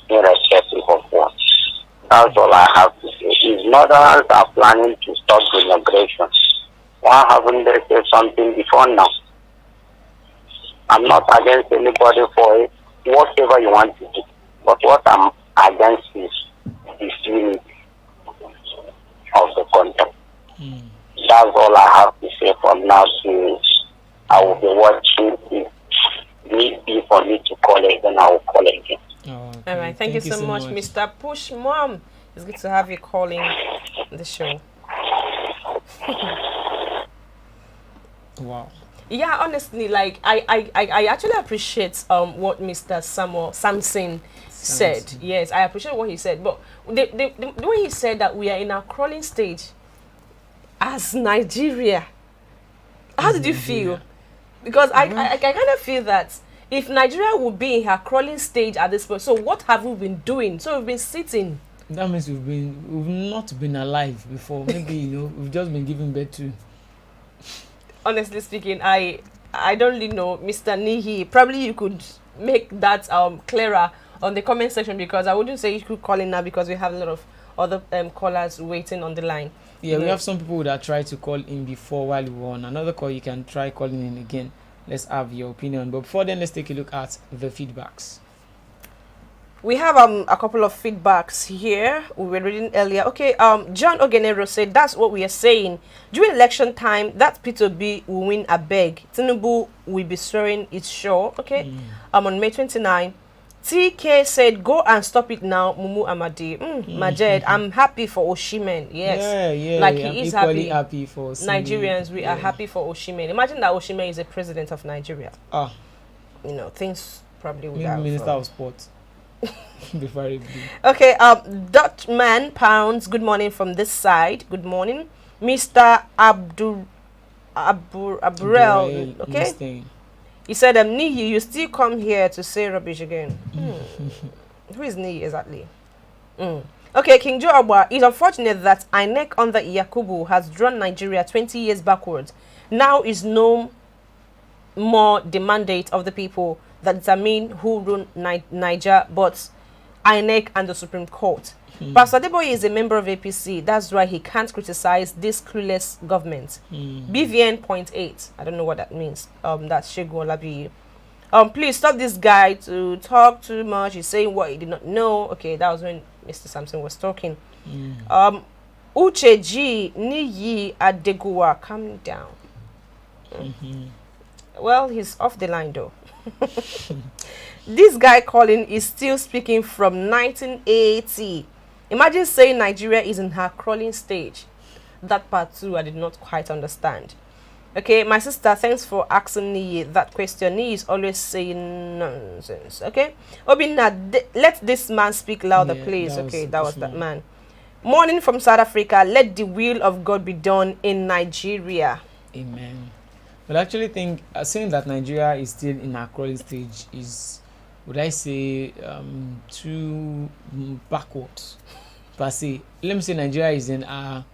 irrespective of what. That's all I have to say. If Northerners are planning to stop the immigration, why haven't they said something before now? I'm not against anybody for it, whatever you want to do. But what I'm against is the unity of the country. That's all I have to say from now to I will be watching. If need be for me to call again, I will call again. All right, thank you so much, Mr. Push Mom. It's good to have you calling the show. Wow. Yeah, honestly, like I actually appreciate what Mr. Samson said. Yes, I appreciate what he said. But the way he said that we are in a crawling stage as Nigeria, how did you feel? Because I kind of feel that if Nigeria would be in her crawling stage at this point, so what have we been doing? So we've been sitting. That means we've not been alive before. Maybe we've just been giving birth to. Honestly speaking, I don't really know, Mr. Nihi. Probably you could make that clearer on the comment section, because I wouldn't say you could call in now because we have a lot of other callers waiting on the line. Yeah, we have some people that tried to call in before while we were on another call. You can try calling in again. Let's have your opinion. But before then, let's take a look at the feedbacks. We have a couple of feedbacks here we were reading earlier. Okay, John Ogenero said that's what we are saying. During election time, that P2B will win a beg. Tinubu will be swearing it's sure. Okay, on May 29. TK said, go and stop it now, Mumu Amadi. Majed, I'm happy for Oshimen. Yes. Yeah, like I'm he is happy for Nigerians. We are happy for Oshimen. Imagine that Oshimen is a president of Nigeria. Things probably would have. Minister of Sports. Okay, Dutchman Pounds, good morning from this side. Good morning. Mr. Aburel. Okay. He said, Nihi, you still come here to say rubbish again. Who is Nihi exactly? Okay, King Joe Abwa, it's unfortunate that INEC under Yakubu has drawn Nigeria 20 years backwards. Now is no more the mandate of the people that determine who rule Niger, but INEC and the Supreme Court. Pastor Deboye is a member of APC. That's why he can't criticize this clueless government. BVN point 8. I don't know what that means. That's Shegu Olabi. Please stop this guy to talk too much. He's saying what he did not know. Okay, that was when Mr. Samson was talking. Uche G Niyi Adeguwa, calm down. Well, he's off the line though. This guy calling is still speaking from 1980. Imagine saying Nigeria is in her crawling stage. That part too, I did not quite understand. Okay, my sister, thanks for asking me that question. He is always saying nonsense. Okay, Obina, let this man speak louder, please. Okay, that was that man. Morning from South Africa. Let the will of God be done in Nigeria. Amen. But I actually think saying that Nigeria is still in a crawling stage is, would I say, too backwards per se. Let me say Nigeria is in a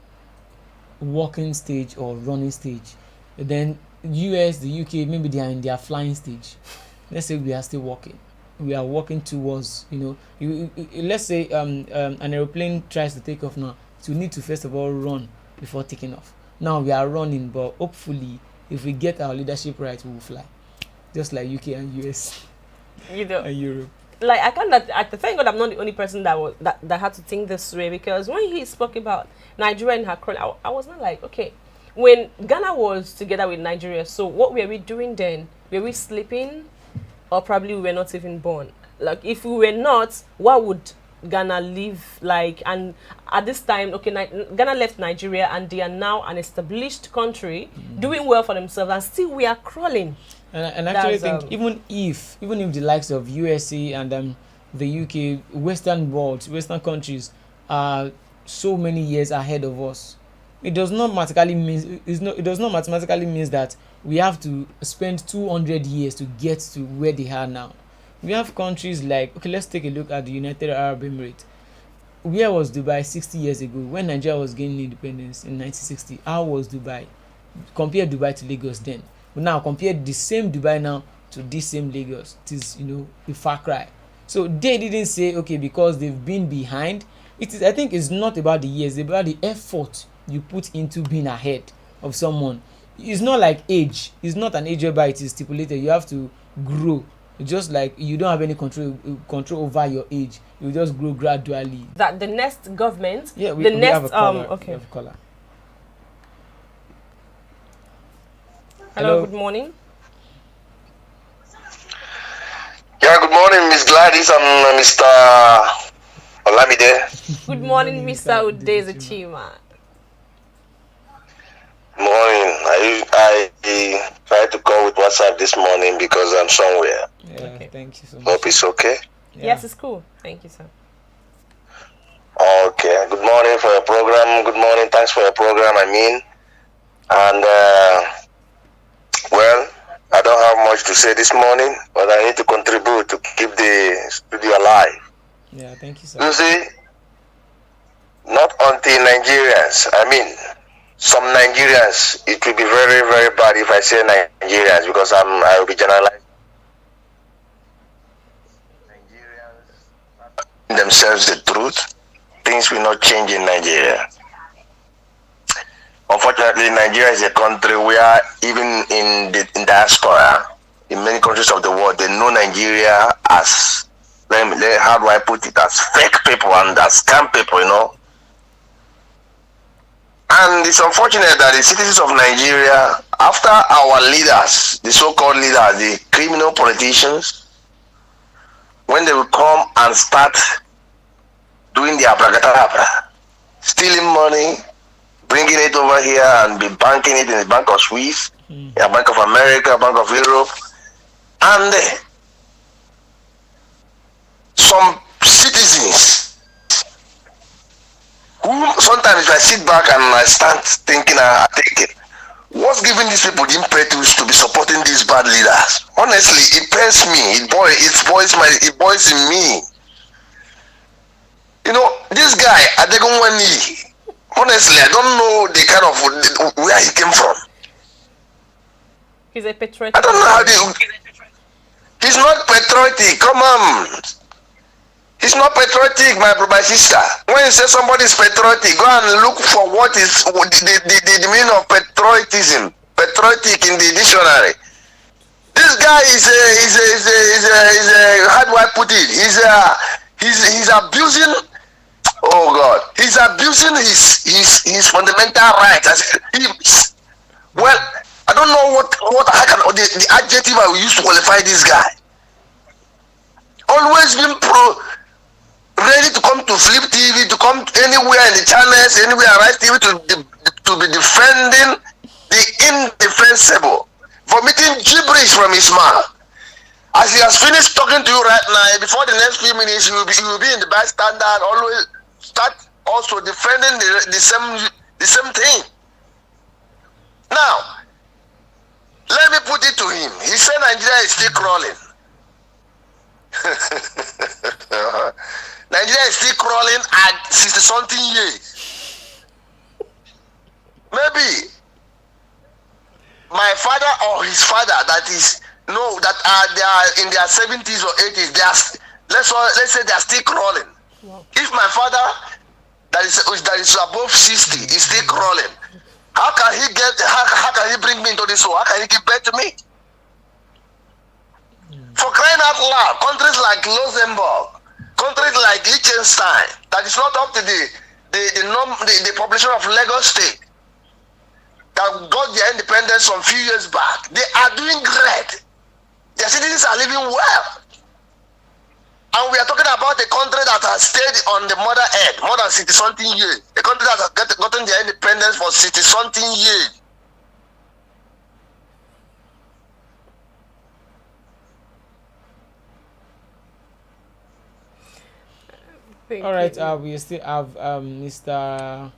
walking stage or running stage. Then US, the UK, maybe they are in their flying stage. Let's say we are still walking. We are walking towards, let's say an aeroplane tries to take off now. So we need to first of all run before taking off. Now we are running, but hopefully, if we get our leadership right, we will fly. Just like UK and US and Europe. Like I thank God I'm not the only person that had to think this way, because when he spoke about Nigeria and her crown, I was not like, okay, when Ghana was together with Nigeria, so what were we doing then? Were we sleeping, or probably we were not even born? Like, if we were not, what would Ghana live like? And at this time, okay, Ghana left Nigeria and they are now an established country, doing well for themselves, and still we are crawling. And I actually think even if the likes of USA and the UK, Western countries are so many years ahead of us, it does not mathematically mean that we have to spend 200 years to get to where they are now. We have countries like, okay, let's take a look at the United Arab Emirates. Where was Dubai 60 years ago when Nigeria was gaining independence in 1960? How was Dubai? Compare Dubai to Lagos then. Now compare the same Dubai now to this same Lagos. It is, a far cry. So they didn't say, okay, because they've been behind. I think it's not about the years, it's about the effort you put into being ahead of someone. It's not like age. It's not an age whereby it is stipulated. You have to grow. Just like you don't have any control over your age. You just grow gradually. That the next government, we have a caller. okay. We have a caller. Hello, good morning. Yeah, good morning, Miss Gladys and Mr. Olamide. Good morning, Mr. Udezachima. Morning. I tried to call with WhatsApp this morning because I'm somewhere. Yeah, okay. Thank you so much. Hope it's okay. Yeah. Yes, it's cool. Thank you, sir. Okay. Good morning for your program. Good morning. Thanks for your program. And well, I don't have much to say this morning, but I need to contribute to keep the studio alive. Yeah, thank you, sir. You see, not until Nigerians, some Nigerians, it will be very, very bad if I say Nigerians, because I will be generalizing. Nigerians themselves the truth, things will not change in Nigeria. Unfortunately, Nigeria is a country where even in diaspora, in many countries of the world, they know Nigeria as, how do I put it, as fake people and as scam people, And it's unfortunate that the citizens of Nigeria, after our leaders, the so-called leaders, the criminal politicians, when they will come and start doing their abracadabra, stealing money, bringing it over here and be banking it in the Bank of Swiss, Bank of America, Bank of Europe, and some citizens who sometimes I sit back and I start thinking, what's giving these people the impetus to be supporting these bad leaders? Honestly, it pains me. It boils in me. This guy, Adegunwani, honestly, I don't know the kind of where he came from. He's a patriotic. I don't know how he's not patriotic. Come on. He's not patriotic, my sister. When you say somebody is patriotic, go and look for what is the meaning of patriotism. Patriotic in the dictionary. This guy is a how do I put it? He's abusing. Oh God, he's abusing his fundamental rights. Well, I don't know what the adjective I will use to qualify this guy. Always been ready to come to Flip TV, to come anywhere in the channels, anywhere Rise TV to be defending the indefensible, vomiting gibberish from his mouth. As he has finished talking to you right now, before the next few minutes, he will be in the bystander, always start also defending the same thing. Now, let me put it to him. He said Nigeria is still crawling. Nigeria is still crawling at 60-something years. Maybe my father or his father that is that they are in their 70s or 80s, let's say they are still crawling. Wow. If my father that is above 60 is still crawling, how can he bring me into this world? How can he give birth to me? For crying out loud, countries like Luxembourg, countries like Liechtenstein, that is not up to the population of Lagos State, that got their independence some few years back, they are doing great. Their citizens are living well. And we are talking about a country that has stayed on the mother earth more than 60-something years. A country that has gotten their independence for 60-something years. All right, we still have Mr.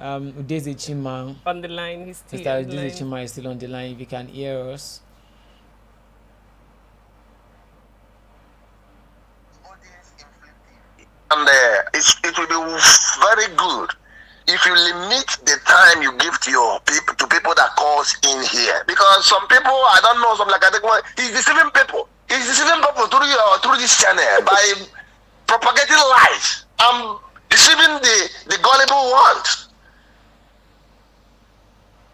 Udeze Chima. On the line, he's still Mr. on the Udeze line. Chima is still on the line. If you can hear us. And it will be very good if you limit the time you give to people that calls in here, because some people, I don't know, some he's deceiving people. He's deceiving people through this channel by propagating lies and deceiving the gullible ones.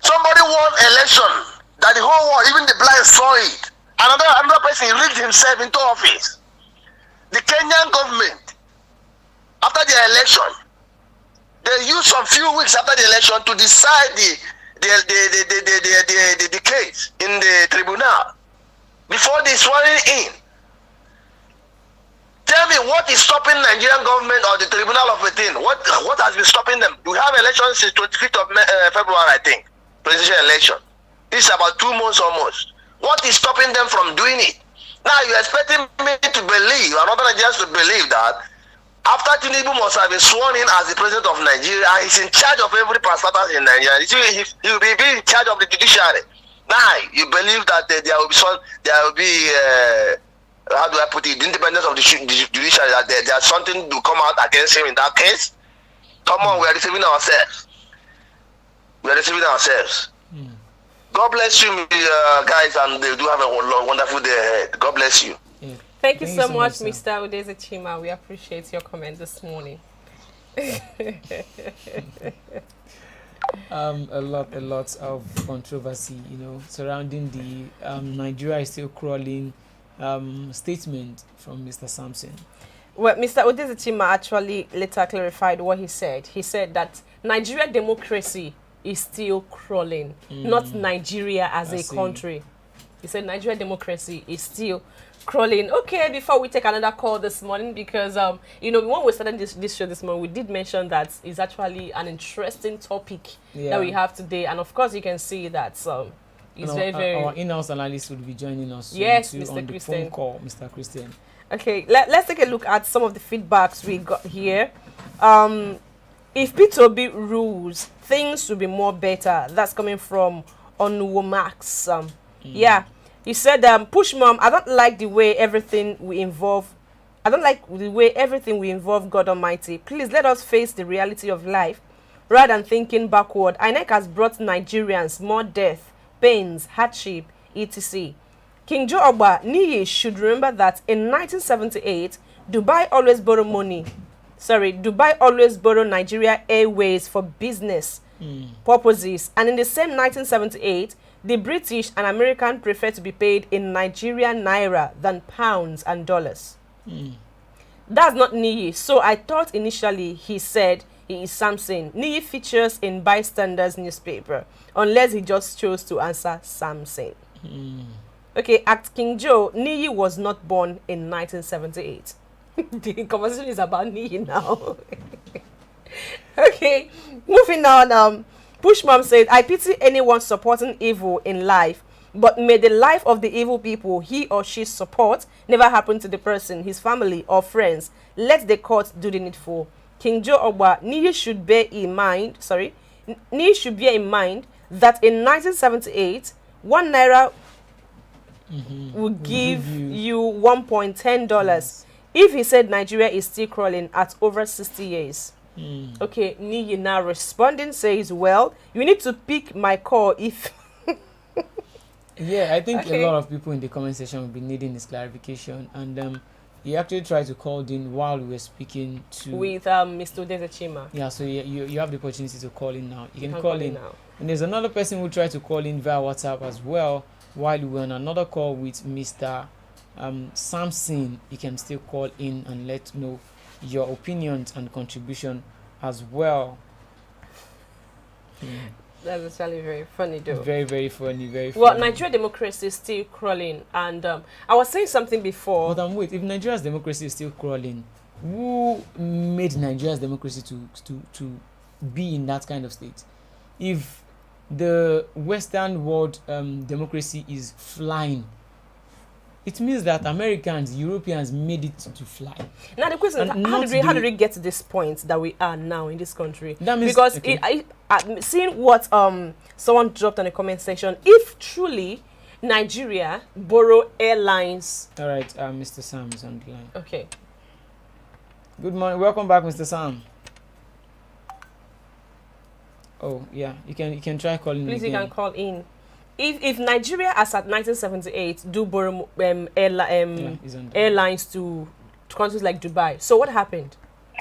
Somebody won election that the whole world, even the blind, saw it. Another person rigged himself into office. The Kenyan government, after the election, they used some few weeks after the election to decide the case in the tribunal before they swearing in. Tell me, what is stopping Nigerian government or the tribunal of a thing? What has been stopping them? We have elections since 25th of February, I think, presidential election. This is about 2 months almost. What is stopping them from doing it? Now you're expecting me to believe, and other Nigerians to believe that after Tinubu must have been sworn in as the president of Nigeria, he's in charge of every parastatus in Nigeria. He will be in charge of the judiciary. Now you believe that there will be how do I put it, the independence of the judiciary, that there's something to come out against him in that case? Come on, we are deceiving ourselves. We are deceiving ourselves. God bless you, guys, and they do have a wonderful day ahead. God bless you. Yeah. Thank you so much, Mr. Udeze Chima. We appreciate your comment this morning. A lot of controversy, surrounding the Nigeria is still crawling statement from Mr. Sampson. Well, Mr. Udeze Chima actually later clarified what he said. He said that Nigeria democracy is still crawling, not Nigeria as a country. He said Nigeria democracy is still crawling. Okay, before we take another call this morning, because when we started this show this morning, we did mention that it's actually an interesting topic that we have today, and of course you can see that it's very our in-house analyst will be joining us soon, yes, too, Mr. on the Christian. phone call, Mr. Christian. Okay, let's take a look at some of the feedbacks we got here. If P2B rules, things will be more better. That's coming from Onwomax. Yeah, he said, "Push mom, I don't like the way everything we involve. I don't like the way everything we involve God Almighty. Please let us face the reality of life, rather than thinking backward. INEC has brought Nigerians more death, pains, hardship, etc. King Joe Ogba Niyi should remember that in 1978, Dubai always borrow Nigeria Airways for business purposes, and in the same 1978, the British and American prefer to be paid in Nigerian naira than pounds and dollars. That's not Niyi. So I thought initially he said he is Samson. Niyi features in Bystanders newspaper, unless he just chose to answer Samson. Okay, at King Joe, Niyi was not born in 1978. The conversation is about Niyi now. Okay, moving on. Push Mom said, I pity anyone supporting evil in life, but may the life of the evil people he or she support never happen to the person, his family, or friends. Let the court do the needful. King Joe Ogba, Niyi should bear in mind that in 1978, 1 naira will give you $1.10. Yes. If he said Nigeria is still crawling at over 60 years. Okay, Niyi now responding says, well, you need to pick my call if Yeah, I think Okay. a lot of people in the comment section will be needing this clarification, and he actually tried to call in while we were speaking to. With Mr. Udezechima. Yeah, so you have the opportunity to call in now. You can call call in now. And there's another person who tried to call in via WhatsApp as well. While we were on another call with Mr. Samson, you can still call in and let know your opinions and contribution as well. That's actually very funny, though. Very, very funny. Very funny. Well, Nigerian democracy is still crawling, and I was saying something before. But wait, if Nigeria's democracy is still crawling, who made Nigeria's democracy to be in that kind of state? If the Western world democracy is flying, it means that Americans, Europeans made it to fly. Now the question is, how did we get to this point that we are now in this country? That means, because okay. Seeing what someone dropped on the comment section, if truly Nigeria borrow airlines. All right, Mr. Sam is on the line. Okay. Good morning. Welcome back, Mr. Sam. Oh yeah, you can try calling. Please, again. you can call in. If Nigeria, as at 1978, do borrow airlines to countries like Dubai, so what happened?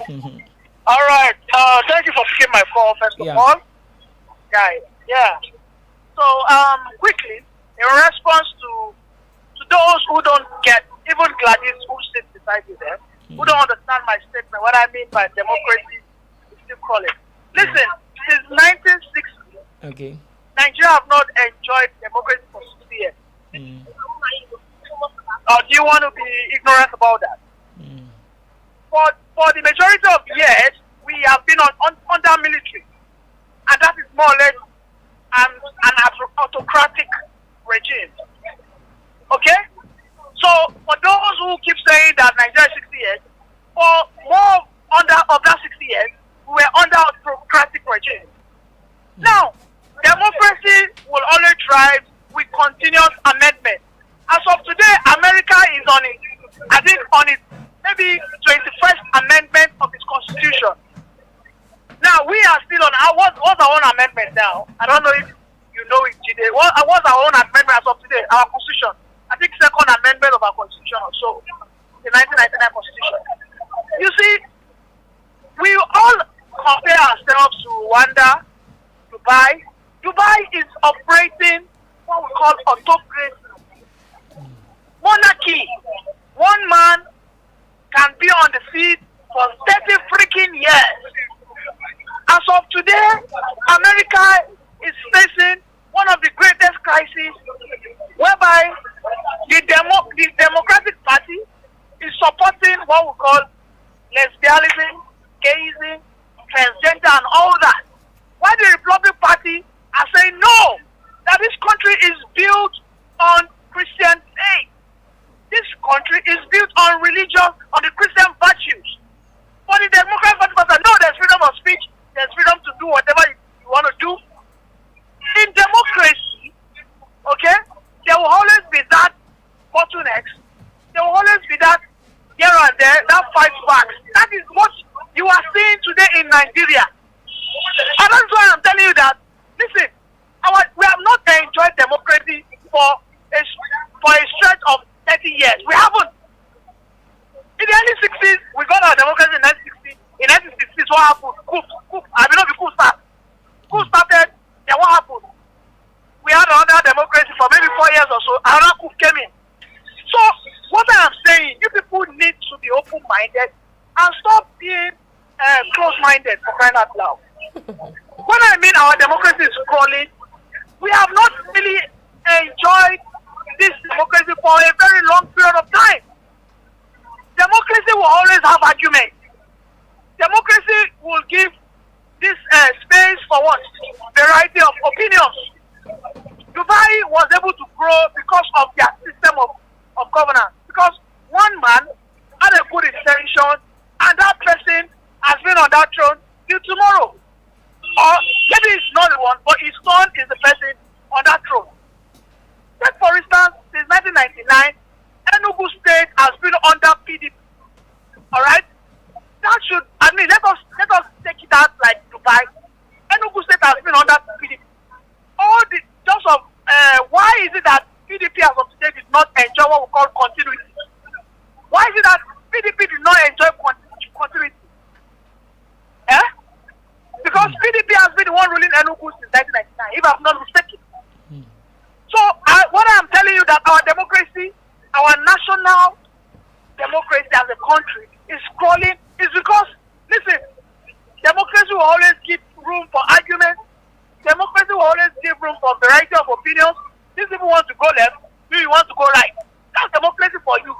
All right. Thank you for picking my call, first of all. Guys, yeah. So, quickly, in response to those who don't get, even Gladys who sits beside you there, who don't understand my statement, what I mean by democracy is still calling. Listen, since 1960, okay, Nigeria have not enjoyed democracy for 60 years. Or do you want to be ignorant about that? For the majority of years, we have been under military. And that is more or less an autocratic regime. Okay? So, for those who keep saying that Nigeria is 60 years, for more of that 60 years, we were under autocratic regime. Now, democracy will only thrive with continuous amendment. As of today, America is on its maybe 21st amendment of its constitution. Now, we are still on what's our own amendment now? I don't know if you know it, Jide. What's our own amendment as of today? Our constitution. I think second amendment of our constitution or so. The 1999 constitution. You see, we all compare ourselves to Rwanda, Dubai. Dubai is operating what we call autocracy. Monarchy. One man can be on the seat for 30 freaking years. As of today, America is facing one of the greatest crises whereby the Democratic Party is supporting what we call lesbianism, gayism, transgender and all that. While the Republican Party are saying no, that this country is built on Christian faith. This country is built on religion, on the Christian virtues. For the Democratic Party, no, there's freedom of speech, there's freedom to do whatever you want to do. In democracy, okay, there will always be that bottlenecks. There will always be that here and there, that fight back. That is what you are seeing today in Nigeria. And that's why I'm telling you that, listen, we have not enjoyed democracy for a stretch of 30 years. We haven't. In the early 60s, we got our democracy in 1960. In 1960s, what happened? Coup. I mean, not the coup started. Coup started, then what happened? We had another democracy for maybe 4 years or so. Another coup came in. So, what I am saying, you people need to be open-minded and stop being close-minded, for crying out loud. When I mean our democracy is crawling, we have not really enjoyed this democracy for a very long period of time. Democracy will always have arguments. Democracy will give this space for what? Variety of opinions. Dubai was able to grow because of their system of governance. Because one man had a good intention and that person has been on that throne till tomorrow. Or maybe it's not the one, but his son is the person on that throne. Take for instance, since 1999, Enugu State has been under PDP. Alright? That should, let us take it out like Dubai. Enugu State has been under PDP. All the, just of 1 Enugu since 1999, if I'm not mistaken. So what I'm telling you that our democracy, our national democracy as a country is crawling is because, listen, democracy will always give room for arguments. Democracy will always give room for variety of opinions. These people want to go left, you want to go right. That's democracy for you.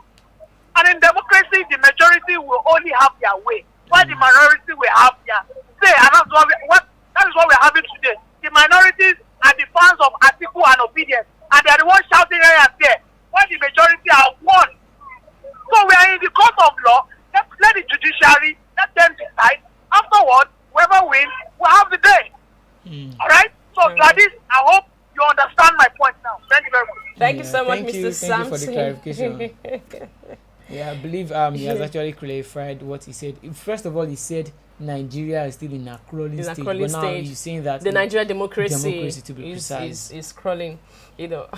And in democracy, the majority will only have their way, while the minority will have their say. And that is what we're having today. The minorities are the fans of article and obedience, and they are the ones shouting here and there, while the majority are won. So we are in the court of law. Let the judiciary, let them decide. Afterwards, whoever wins will have the day. All right? So, Gladys, I hope you understand my point now. Thank you very much. Thank you so much, Mr. Thank you for the Samson. clarification. Yeah, I believe he has actually clarified what he said. First of all, he said Nigeria is still in a crawling stage. But now he's saying that the Nigerian democracy to be precise, is crawling. You know.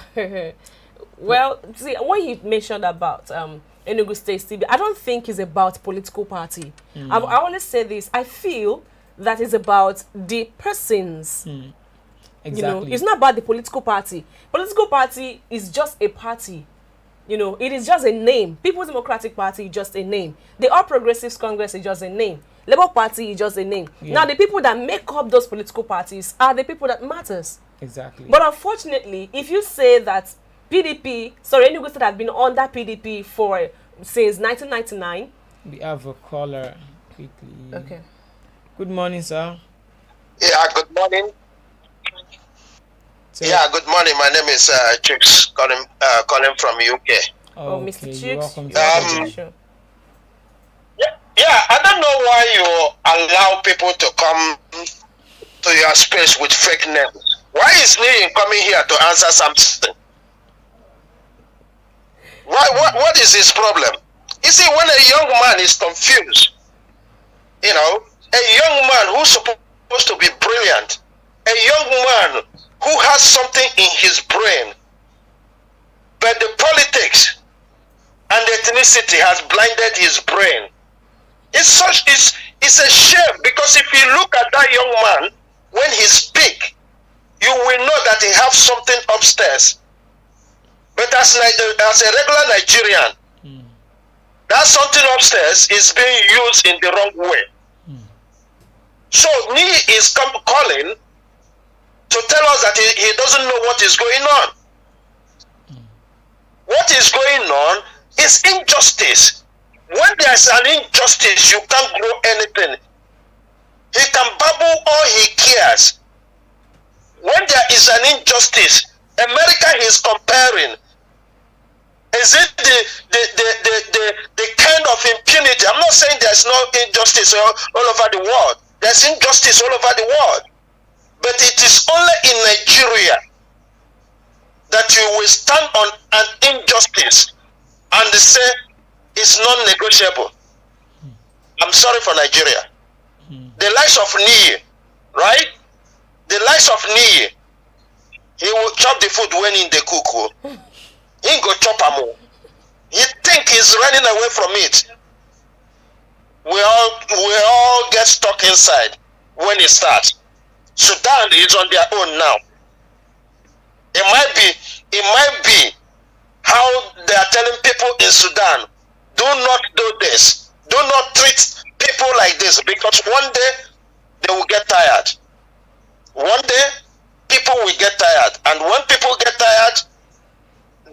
Well, see, what you mentioned about Enugu State TV, I don't think it's about political party. I always say this. I feel that is about the persons. Exactly. You know, it's not about the political party. Political party is just a party. You know, it is just a name. People's Democratic Party is just a name. The All Progressives Congress is just a name. Labour Party is just a name. Yeah. Now, the people that make up those political parties are the people that matters. Exactly. But unfortunately, if you say that Enugu State have been under PDP since 1999. We have a caller quickly. Okay. Good morning, sir. Yeah, good morning. So, Yeah, good morning. My name is Chicks, calling from UK. Oh, Mr. you're Chicks. welcome to the show. Yeah, I don't know why you allow people to come to your space with fake names. Why is Niyin coming here to answer something? What is his problem? You see, when a young man is confused, you know, a young man who's supposed to be brilliant, a young man who has something in his brain, but the politics and the ethnicity has blinded his brain. It's a shame, because if you look at that young man when he speaks, you will know that he has something upstairs. But as a regular Nigerian, that something upstairs is being used in the wrong way. So Ni is calling to tell us that he doesn't know what is going on. What is going on is injustice. When there's an injustice, you can't grow anything. He can babble all he cares. When there is an injustice, America is comparing. Is it the kind of impunity? I'm not saying there's no injustice all over the world. There's injustice all over the world. But it is only in Nigeria that you will stand on an injustice and say it's non-negotiable. I'm sorry for Nigeria. The likes of Niyi, right? The likes of Niyi, he will chop the food when in the cook. He go chop am. He think he's running away from it. We all get stuck inside when it starts. Sudan is on their own now. It might be how they are telling people in Sudan, do not do this. Do not treat people like this, because one day they will get tired. One day people will get tired. And when people get tired,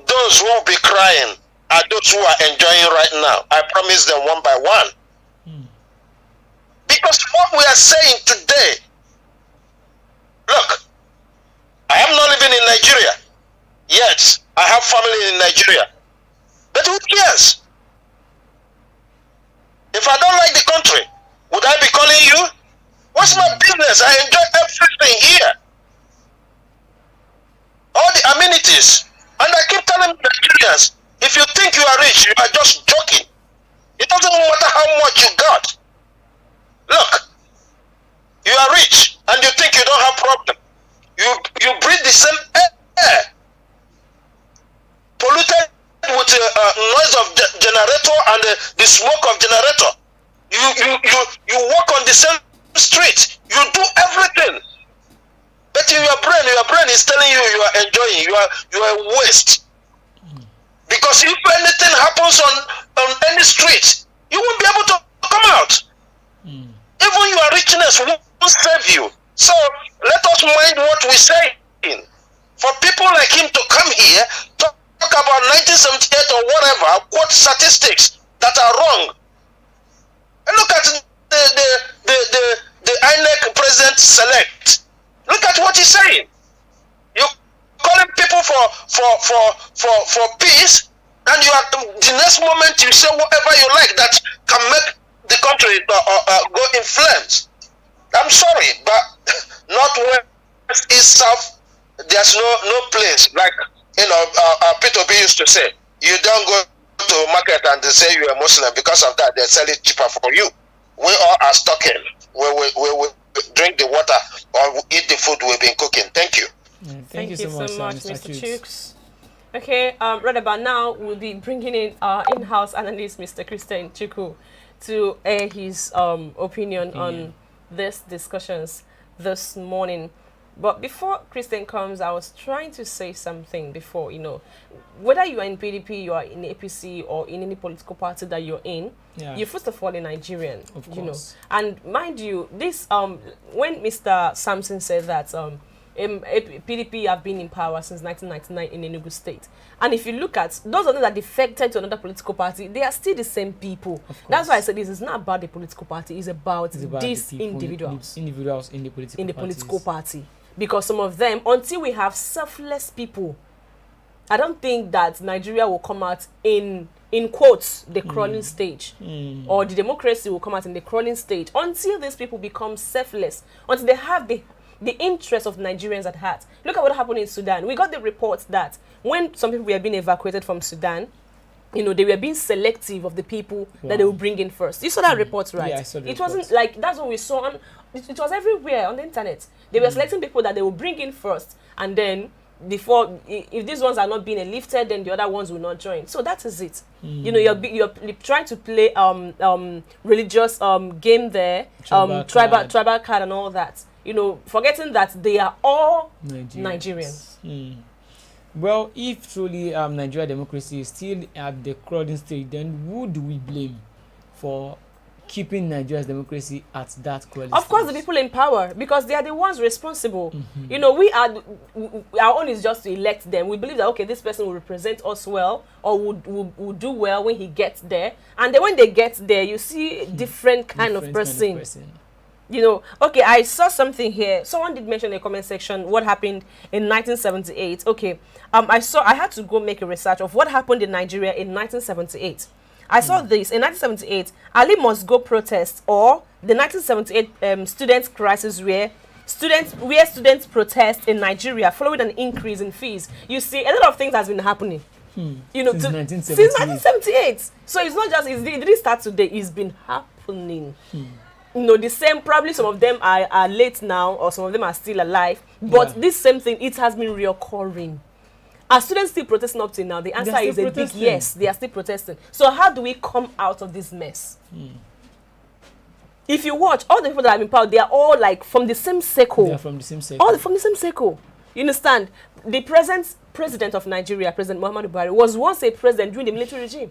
those who will be crying are those who are enjoying right now. I promise them one by one. Because what we are saying today, look, I am not living in Nigeria. Yes, I have family in Nigeria. But who cares? If I don't like the country, would I be calling you? What's my business? I enjoy everything here. All the amenities. And I keep telling Nigerians, if you think you are rich, you are just joking. It doesn't matter how much you got. Look, you are rich and you think you don't have problem. You breathe the same air, polluted with noise of generator and the smoke of generator. You walk on the same street. You do everything. But in your brain is telling you you are enjoying, you are a waste. Because if anything happens on any street, you won't be able to come out. Even your richness won't save you. So let us mind what we say. For people like him to come here, talk about 1978 or whatever, quote statistics that are wrong. And look at the INEC president select. Look at what he's saying. You calling people for peace, and you are the next moment you say whatever you like that can make the country go in flames. I'm sorry, but not west, east, south. There's no place like Peter B used to say. You don't go to market and they say you're a Muslim because of that. They sell it cheaper for you. We all are stocking. We drink the water or eat the food we've been cooking. Thank you. Thank you so much, Mr. Chooks. Okay, right about now, we'll be bringing in our in-house analyst, Mr. Christian Chukwu, to air his opinion on these discussions this morning. But before Christian comes, I was trying to say something before, whether you are in PDP, you are in APC, or in any political party that you're in, you're first of all a Nigerian, of course. And mind you, this when Mr. Sampson said that PDP have been in power since 1999 in Enugu State, and if you look at those of them that defected to another political party, they are still the same people. That's why I said this is not about the political party; it's about these individuals in the political party. Because some of them, until we have selfless people, I don't think that Nigeria will come out in quotes, the crawling stage. Or the democracy will come out in the crawling stage. Until these people become selfless. Until they have the interest of Nigerians at heart. Look at what happened in Sudan. We got the report that when some people were being evacuated from Sudan, they were being selective of the people that they will bring in first. You saw that report, right? Yeah, I saw the report. Wasn't like, that's what we saw on, it was everywhere on the internet. They were selecting people that they will bring in first, and then before, if these ones are not being lifted, then the other ones will not join. So that is it. You're trying to play religious game there, tribal card and all that. Forgetting that they are all Nigerians. Well, if truly Nigeria democracy is still at the crawling stage, then who do we blame for keeping Nigeria's democracy at that crawling stage? Of course, the people in power, because they are the ones responsible. We are, our own is just to elect them. We believe that, okay, this person will represent us well, or will do well when he gets there. And then when they get there, you see a different kind of person. Okay, I saw something here. Someone did mention in the comment section what happened in 1978. Okay, I had to go make a research of what happened in Nigeria in 1978. I saw this. In 1978, Ali must go protest, or the 1978 student crisis where students protest in Nigeria following an increase in fees. You see, a lot of things has been happening. Since 1978. So it's not just, it didn't start today, it's been happening. The same, probably some of them are late now, or some of them are still alive, but this same thing, it has been reoccurring. Are students still protesting up till now? The answer is a big yes. They are still protesting. So how do we come out of this mess? If you watch, all the people that have been power, they are all like from the same circle. They are from the same circle. All from the same circle. You understand? The present president of Nigeria, President Muhammadu Buhari, was once a president during the military regime.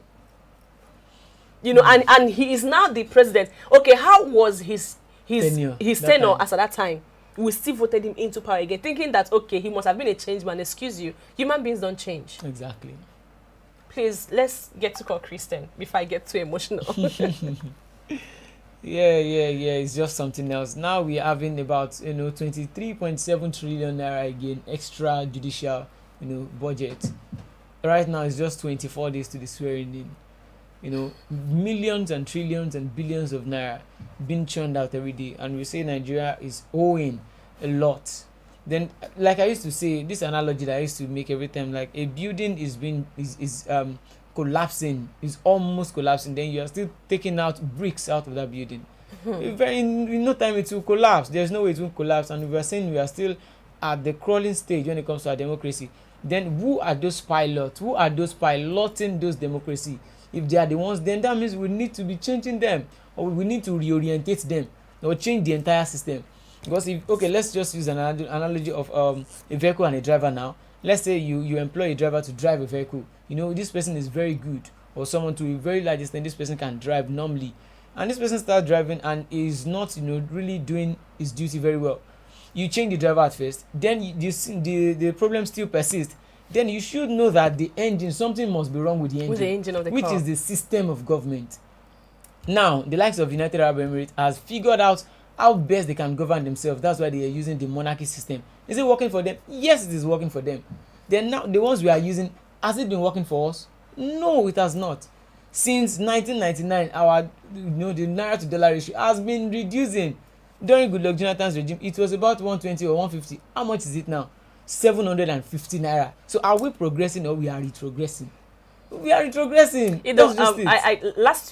And he is now the president. Okay, how was his tenure as at that time? We still voted him into power again, thinking that, okay, he must have been a change man. Excuse you, human beings don't change. Exactly. Please, let's get to call Christian before I get too emotional. Yeah, it's just something else. Now we're having about 23.7 trillion naira again extra judicial budget. Right now it's just 24 days to the swearing in. Millions and trillions and billions of naira being churned out every day, and we say Nigeria is owing a lot. Then, like I used to say, this analogy that I used to make every time, like a building is collapsing, is almost collapsing, then you are still taking out bricks out of that building. In no time it will collapse. There's no way it will collapse, and we are saying we are still at the crawling stage when it comes to our democracy. Then who are those pilots? Who are those piloting those democracy? If they are the ones, then that means we need to be changing them, or we need to reorientate them, or change the entire system. Because if, okay, let's just use an analogy of a vehicle and a driver now. Let's say you employ a driver to drive a vehicle. You know, this person is very good, or someone to a very large extent, this person can drive normally, and this person starts driving and is not, you know, really doing his duty very well. You change the driver at first, then the problem still persists. Then you should know that the engine, something must be wrong with the engine, of the which car. is the system of government. Now, the likes of United Arab Emirates has figured out how best they can govern themselves. That's why they are using the monarchy system. Is it working for them? Yes, it is working for them. Then now, the ones we are using, has it been working for us? No, it has not. Since 1999, our, you know, the naira to dollar ratio has been reducing. During Goodluck Jonathan's regime, it was about 120 or 150. How much is it now? 750 naira. So are we progressing or we are retrogressing? We are retrogressing. You know, That's just it. I last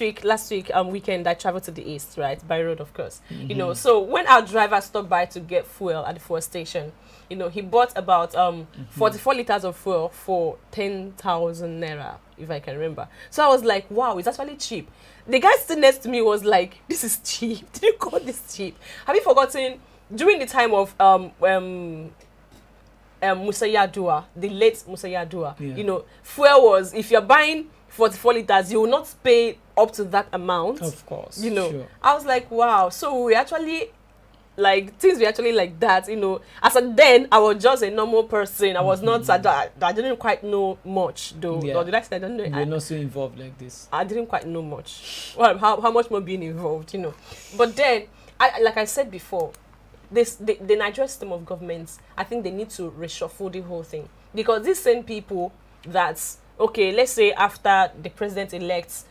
week weekend I traveled to the east, right, by road, of course. You know, so when our driver stopped by to get fuel at the fuel station, you know, he bought about 44 liters of fuel for 10,000 naira, if I can remember. So I was like, wow, it's actually cheap. The guy sitting next to me was like, this is cheap. Did you call this cheap? Have you forgotten during the time of Musa Yar'Adua, the late Musa Yar'Adua, you know, fuel was, if you're buying 44 liters, you will not pay up to that amount. Of course. You know, sure. I was like, wow. So we actually, like, things were actually like that, you know. As a then, I was just a normal person. I was not, I didn't quite know much, though. Yeah. Or did I say I don't know? You're not so involved like this. I didn't quite know much. Well, how much more being involved, you know. But then, like I said before, the Nigerian system of governments, I think they need to reshuffle the whole thing, because these same people that's okay, let's say after the president-elect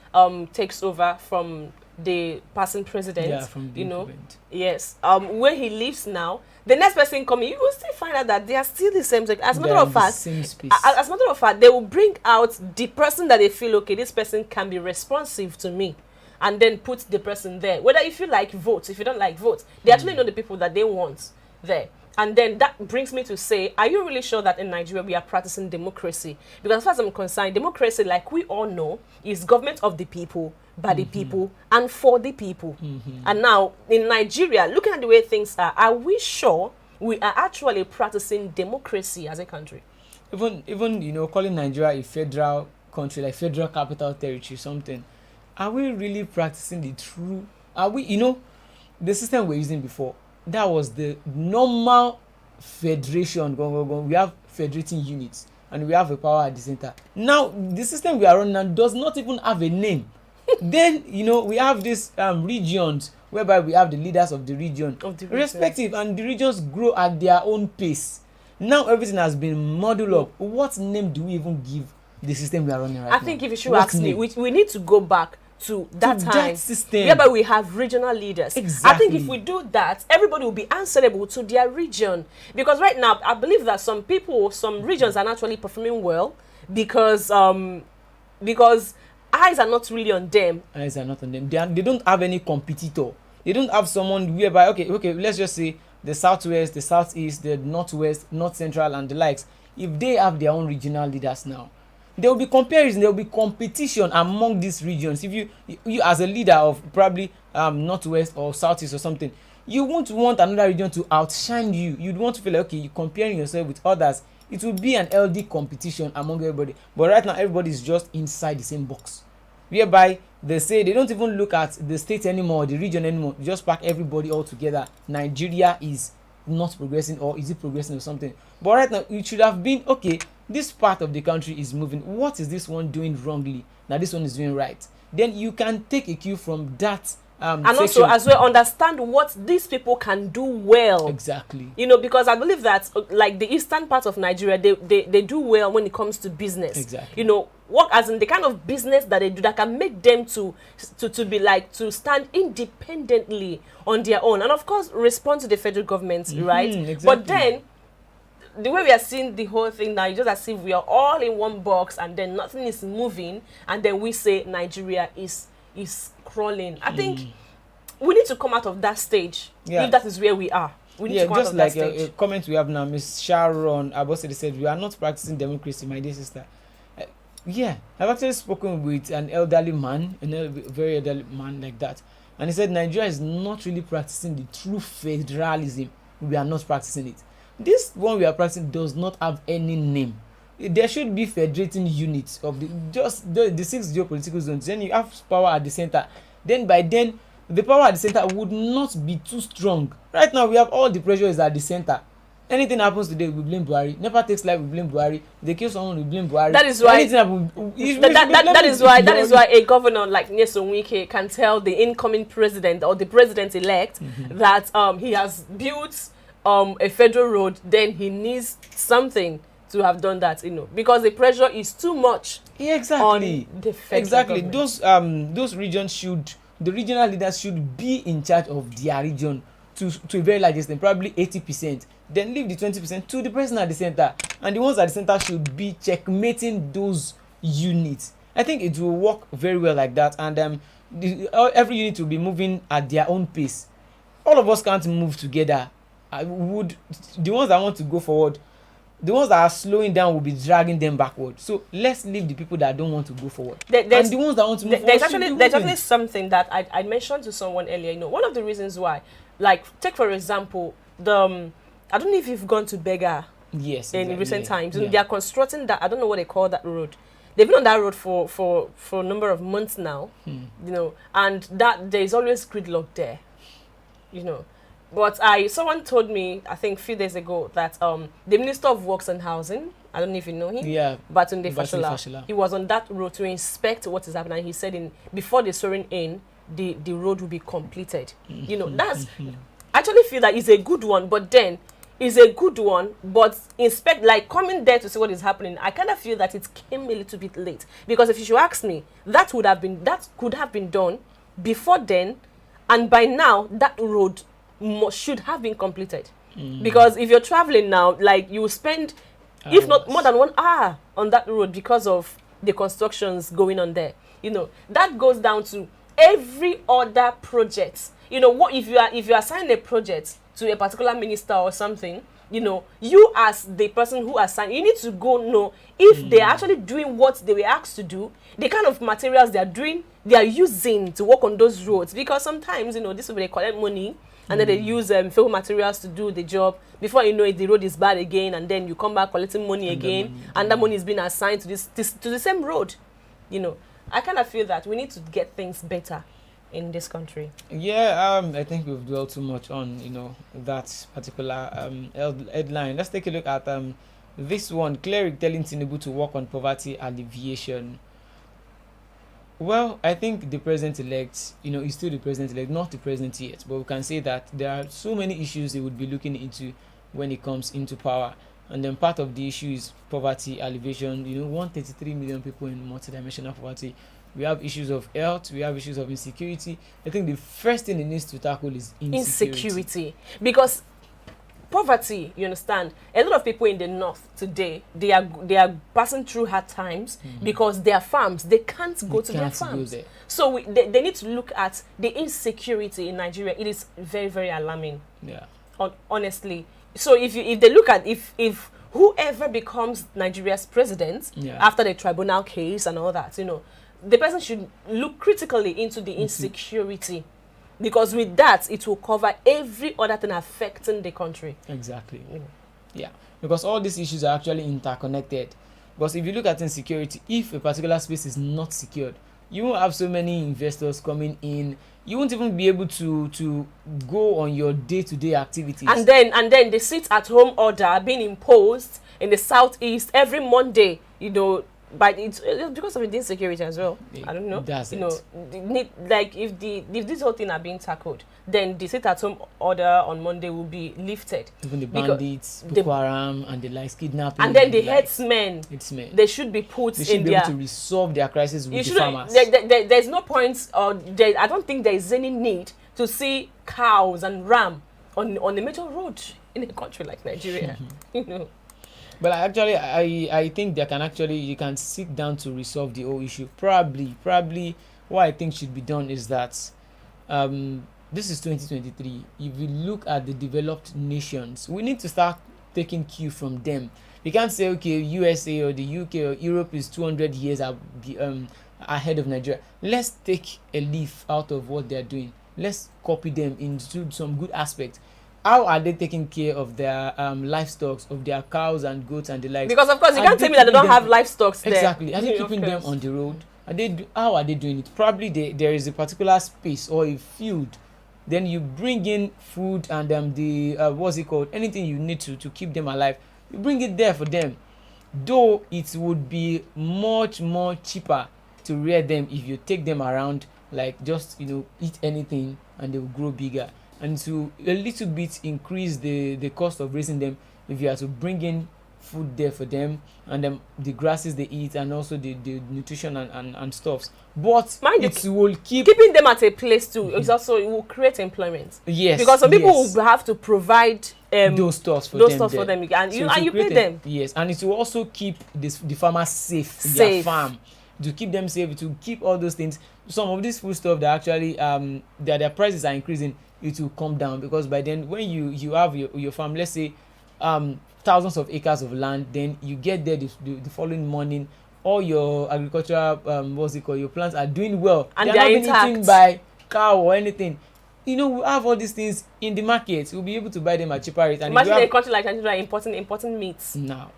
takes over from the passing president, from the you know, incumbent. yes, where he lives now, the next person coming, you will still find out that they are still the same. Like, as a matter of fact, as a matter of fact, they will bring out the person that they feel, okay, this person can be responsive to me, and then put the person there. Whether if you like, vote. If you don't like, vote. They actually know the people that they want there. And then that brings me to say, are you really sure that in Nigeria we are practicing democracy? Because as far as I'm concerned, democracy, like we all know, is government of the people, by the people, and for the people. And now, in Nigeria, looking at the way things are we sure we are actually practicing democracy as a country? Even you know, calling Nigeria a federal country, like federal capital territory, something. Are we really practicing the true? Are we, you know, the system we're using before, that was the normal federation. We have federating units and we have a power at the center. Now, the system we are on now does not even have a name. Then, you know, we have these regions whereby we have the leaders of the region, respective, and the regions grow at their own pace. Now, everything has been modeled up. What name do we even give the system we are running right now? I think if you should ask me, we need to go back to that that system whereby we have regional leaders. Exactly. I think if we do that, everybody will be answerable to their region. Because right now, I believe that some regions are actually performing well because eyes are not really on them. Eyes are not on them. They don't have any competitor. They don't have someone whereby, okay, let's just say the southwest, the southeast, the northwest, north central, and the likes. If they have their own regional leaders now, there will be comparison, there will be competition among these regions. If you as a leader of probably northwest or southeast or something, you won't want another region to outshine you. You'd want to feel like, okay, you're comparing yourself with others. It will be an healthy competition among everybody. But right now, everybody is just inside the same box, whereby they say they don't even look at the state anymore, the region anymore. You just pack everybody all together. Nigeria is not progressing, or is it progressing or something? But right now, it should have been, okay, this part of the country is moving. What is this one doing wrongly? Now this one is doing right. Then you can take a cue from that and section. also as well understand what these people can do well. Exactly. You know, because I believe that like the eastern part of Nigeria, they do well when it comes to business. Exactly. You know, work as in the kind of business that they do that can make them to be like to stand independently on their own, and of course respond to the federal government, right? Exactly. But then the way we are seeing the whole thing now, it's just as if we are all in one box and then nothing is moving, and then we say Nigeria is crawling. I think we need to come out of that stage. If that is where we are, we need to come out of that stage. Just like a comment we have now, Miss Sharon Abosede said, we are not practicing democracy, my dear sister. I've actually spoken with an elderly man, very elderly man like that. And he said Nigeria is not really practicing the true federalism. We are not practicing it. This one we are practicing does not have any name. There should be federating units of the 6 geopolitical zones. Then you have power at the center. Then by then, the power at the center would not be too strong. Right now, we have all the pressure is at the center. Anything happens today, we blame Buhari. Never takes life, we blame Buhari. If they kill someone, we blame Buhari. That is why. That is why a governor like Nyesom Wike can tell the incoming president or the president elect that he has built a federal road. Then he needs something to have done that, because the pressure is too much. Yeah, exactly. On the federal government. Those regions the regional leaders should be in charge of their region to a very large extent, probably 80%. Then leave the 20% to the person at the center, and the ones at the center should be checkmating those units. I think it will work very well like that, and every unit will be moving at their own pace. All of us can't move together. The ones that want to go forward, the ones that are slowing down will be dragging them backward. So let's leave the people that don't want to go forward. And the ones that want to move forward. There's actually something that I mentioned to someone earlier. One of the reasons why, like, take for example, I don't know if you've gone to Bega. Yes. In recent times. Yeah. They are constructing that. I don't know what they call that road. They've been on that road for a number of months now. And that there is always gridlock there. But someone told me, I think a few days ago, that the Minister of Works and Housing, I don't know if you know him, Batunde Fashola, he was on that road to inspect what is happening. And he said before the swearing in, the road will be completed. That's I actually feel that it's a good one, but then it's a good one, but coming there to see what is happening, I kind of feel that it came a little bit late. Because if you should ask me, that could have been done before then, and by now that road should have been completed. Because if you're traveling now, like, you spend if not more than 1 hour on that road because of the constructions going on there. That goes down to every other project. What if you assign a project to a particular minister or something, you as the person who assigned, you need to go know if they are actually doing what they were asked to do, the kind of materials they are using to work on those roads. Because sometimes, this way they collect money and then they use fill materials to do the job. Before you know it, the road is bad again, and then you come back collecting money again, and that money is being assigned to to the same road. I kind of feel that we need to get things better in this country. Yeah, I think we've dwelled too much on that particular headline. Let's take a look at this one. Cleric telling Tinubu to work on poverty alleviation. Well, I think the president-elect, is still the president-elect, not the president yet, but we can say that there are so many issues they would be looking into when it comes into power. And then part of the issue is poverty alleviation. 133 million people in multidimensional poverty. We have issues of health, we have issues of insecurity. I think the first thing it needs to tackle is insecurity. Because poverty, you understand, a lot of people in the north today, they are passing through hard times because their farms, they can't go to their farms. So they need to look at the insecurity in Nigeria. It is very, very alarming. Yeah. Honestly. So if they look at if whoever becomes Nigeria's president after the tribunal case and all that, the person should look critically into the insecurity, because with that it will cover every other thing affecting the country. Exactly. Yeah, because all these issues are actually interconnected. Because if you look at insecurity, if a particular space is not secured, you won't have so many investors coming in. You won't even be able to go on your day-to-day activities. And then the sit-at-home order being imposed in the southeast every Monday, but it's because of the insecurity as well. I don't know. That's if this whole thing are being tackled, then the sit-at-home order on Monday will be lifted. Even the bandits, Boko Haram, and the likes, kidnapping, and then the headsmen, they should be put in there. They should be able to resolve their crisis with the farmers. There's no point, I don't think there is any need to see cows and ram on a major road in a country like Nigeria. But actually, I think you can sit down to resolve the whole issue. Probably what I think should be done is that this is 2023. If we look at the developed nations, we need to start taking cue from them. We can't say, okay, USA or the UK or Europe is 200 years ahead of Nigeria. Let's take a leaf out of what they're doing. let's copy them into some good aspects. How are they taking care of their livestock, of their cows and goats and the like? Because of course you can't tell me that they don't have livestock there. Exactly. Are they keeping them on the road? How are they doing it? Probably there is a particular space or a field. Then you bring in food and the what's it called? Anything you need to keep them alive. You bring it there for them. Though it would be much more cheaper to rear them if you take them around, like just eat anything and they will grow bigger, and to a little bit increase the cost of raising them if you are to bring in food there for them and the grasses they eat and also the nutrition and stuffs. But will keeping them at a place too is also, it will create employment. Yes, because some people will have to provide those stuffs for them and you pay them. Yes, and it will also keep the farmers safe in their farm, to keep them safe, to keep all those things. Some of this food stuff that actually their prices are increasing, it will come down, because by then when you have your farm, let's say thousands of acres of land, then you get there the following morning, all your agricultural your plants are doing well, and they're not being eaten by cow or anything. We have all these things in the market. We'll be able to buy them at cheaper rates. And imagine a country like Nigeria importing meats now.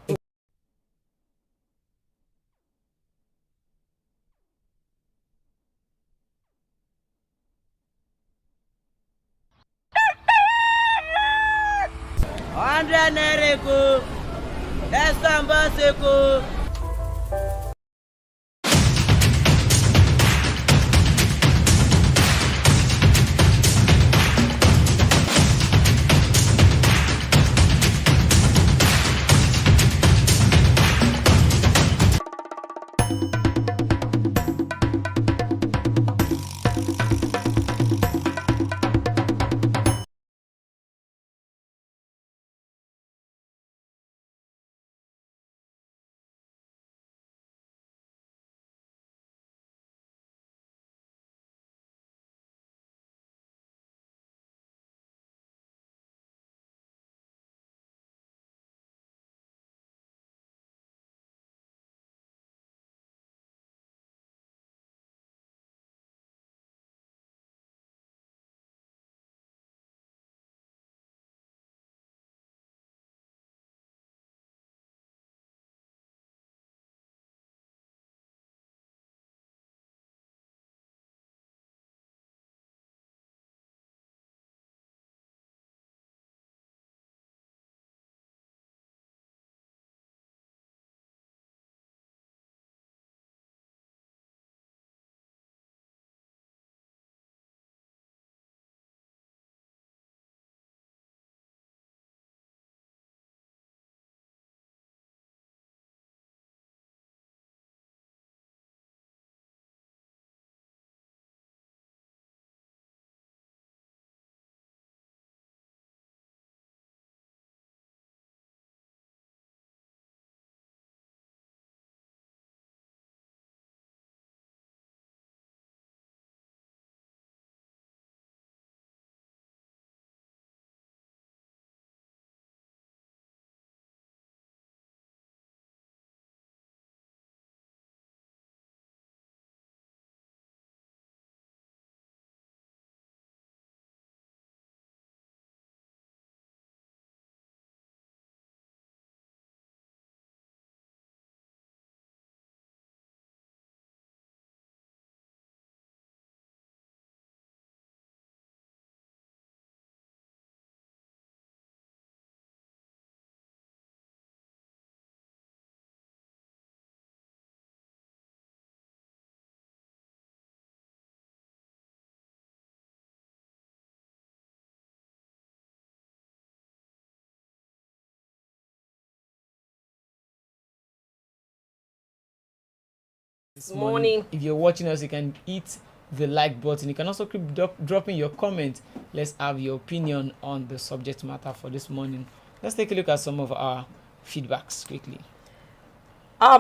This morning. If you're watching us, you can hit the like button. You can also keep dropping your comment. Let's have your opinion on the subject matter for this morning. Let's take a look at some of our feedbacks quickly.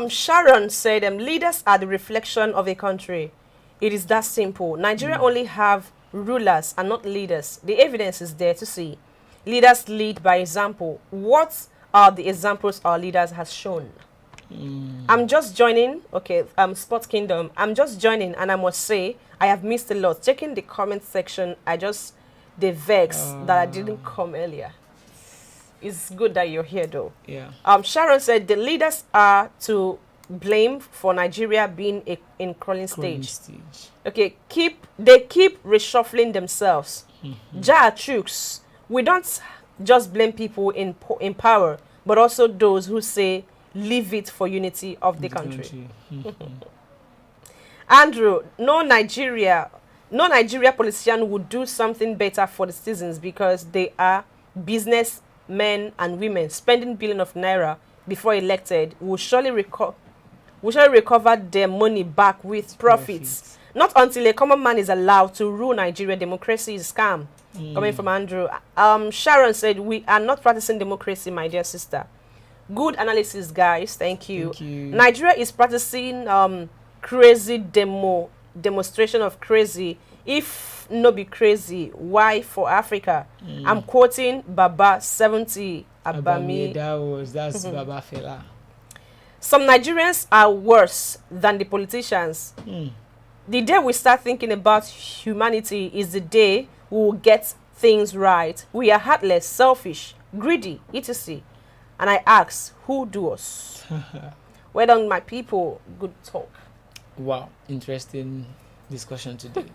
Sharon said, leaders are the reflection of a country. It is that simple. Nigeria only have rulers and not leaders. The evidence is there to see. Leaders lead by example. What are the examples our leaders has shown? I'm just joining. Okay, Sports Kingdom. I'm just joining, and I must say I have missed a lot. Checking the comment section, the vex that I didn't come earlier. It's good that you're here, though. Yeah. Sharon said the leaders are to blame for Nigeria being in crawling stage. Okay, they keep reshuffling themselves. Ja Chooks, we don't just blame people in power, but also those who say leave it for unity of the country. Andrew, no Nigeria politician would do something better for the citizens because they are businessmen and women spending billions of naira before elected will surely recover their money back with profits. Not until a common man is allowed to rule Nigeria. Democracy is scam. Coming from Andrew. Sharon said, we are not practicing democracy, my dear sister. Good analysis, guys. Thank you. Nigeria is practicing crazy demonstration of crazy. If no be crazy, why for Africa? I'm quoting Baba 70 Abami. That's Baba Fela. Some Nigerians are worse than the politicians. The day we start thinking about humanity is the day we will get things right. We are heartless, selfish, greedy, etc. And I ask, who do us? Well done, my people. Good talk. Wow, interesting discussion today.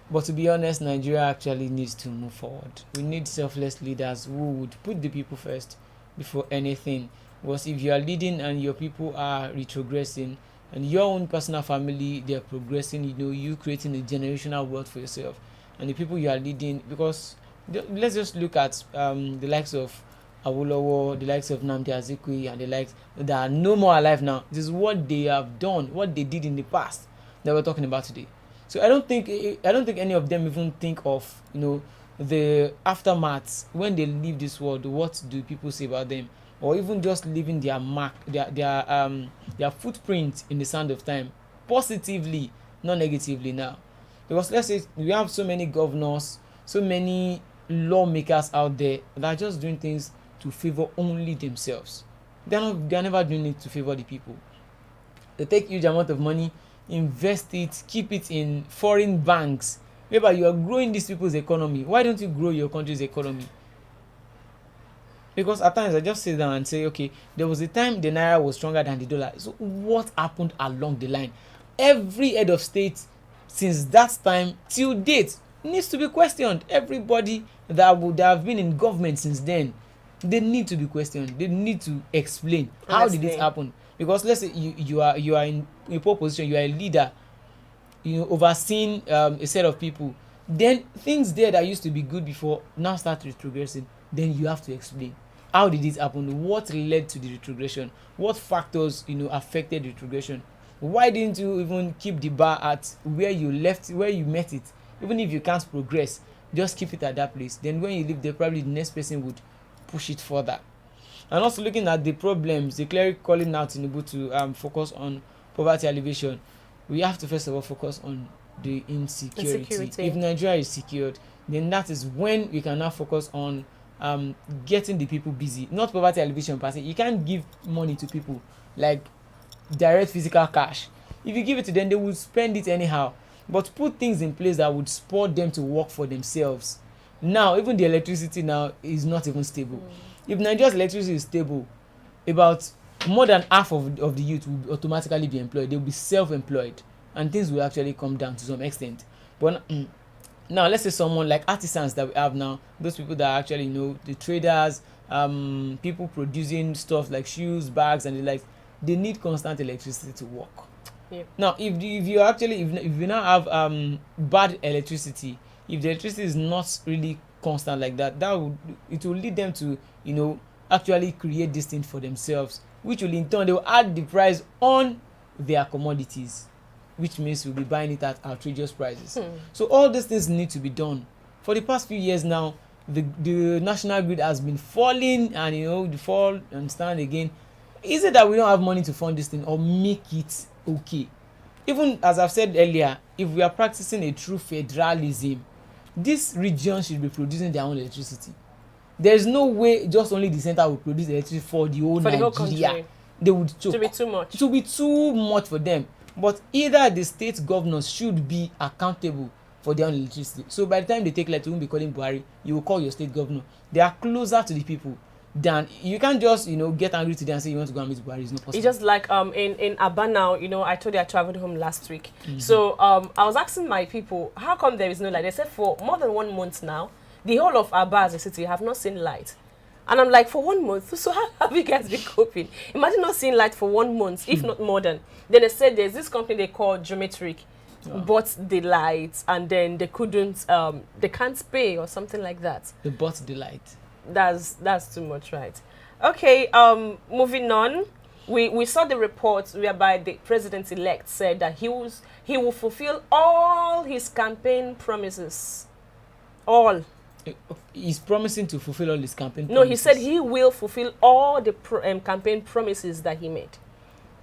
But to be honest, Nigeria actually needs to move forward. We need selfless leaders who would put the people first before anything. Because if you are leading and your people are retrogressing, and your own personal family, they are progressing, you creating a generational wealth for yourself. And the people you are leading, because let's just look at the likes of Awolowo, the likes of Nnamdi Azikiwe, and the likes that are no more alive now. This is what they have done, what they did in the past that we're talking about today. So I don't think any of them even think of the aftermath when they leave this world. What do people say about them? Or even just leaving their mark, their footprint in the sand of time, positively, not negatively now. Because let's say we have so many governors, so many lawmakers out there that are just doing things to favor only themselves. They're never doing it to favor the people. They take huge amount of money, invest it, keep it in foreign banks, whereby you are growing these people's economy. Why don't you grow your country's economy? Because at times I just sit down and say, okay, there was a time the naira was stronger than the dollar. So what happened along the line? Every head of state since that time till date needs to be questioned. Everybody that would have been in government since then, they need to be questioned. They need to explain how did this happen. Because let's say you are in a poor position, you are a leader, overseeing a set of people. Then things there that used to be good before now start retrogressing. Then you have to explain how did it happen, what led to the retrogression, what factors affected retrogression. Why didn't you even keep the bar at where you met it? Even if you can't progress, just keep it at that place. Then when you leave there, probably the next person would push it further. And also looking at the problems, the cleric calling out Tinubu to focus on poverty alleviation. We have to first of all focus on the insecurity. If Nigeria is secured, then that is when we can now focus on getting the people busy. Not poverty alleviation per se. You can't give money to people like direct physical cash. If you give it to them, they will spend it anyhow. But put things in place that would spur them to work for themselves. Now, even the electricity now is not even stable. If Nigeria's electricity is stable, about more than half of the youth will automatically be employed. They will be self-employed, and things will actually come down to some extent. But now, let's say someone like artisans that we have now, those people that are actually, the traders, people producing stuff like shoes, bags, and the like, they need constant electricity to work. Yep. Now, if you now have bad electricity, if the electricity is not really constant like that, it will lead them to, actually create this thing for themselves, which will in turn, they will add the price on their commodities, which means we'll be buying it at outrageous prices. So all these things need to be done. For the past few years now, the national grid has been falling, and the fall and stand again. Is it that we don't have money to fund this thing or make it okay? Even as I've said earlier, if we are practicing a true federalism, this region should be producing their own electricity. There is no way just only the center will produce electricity for the whole Nigeria. they would choke. To be too much. It will be too much for them. But either the state governors should be accountable for their own electricity. So by the time they take light, you won't be calling Buhari. You will call your state governor. They are closer to the people than you can't just get angry today and say you want to go and meet Buhari. It's not possible. It's just like in Aba now, I told you I traveled home last week. So I was asking my people, how come there is no light? They said for more than 1 month now, the whole of Aba as a city have not seen light. And I'm like, for 1 month, so how have you guys been coping? Imagine not seeing light for 1 month, if not more than. Then they said there's this company they call Geometric, bought the lights, and then they couldn't, they can't pay or something like that. They bought the light. That's too much, right? Okay, moving on. We saw the report whereby the president-elect said that he will fulfill all his campaign promises. All. He's promising to fulfill all his campaign promises. No, he said he will fulfill all the campaign promises that he made.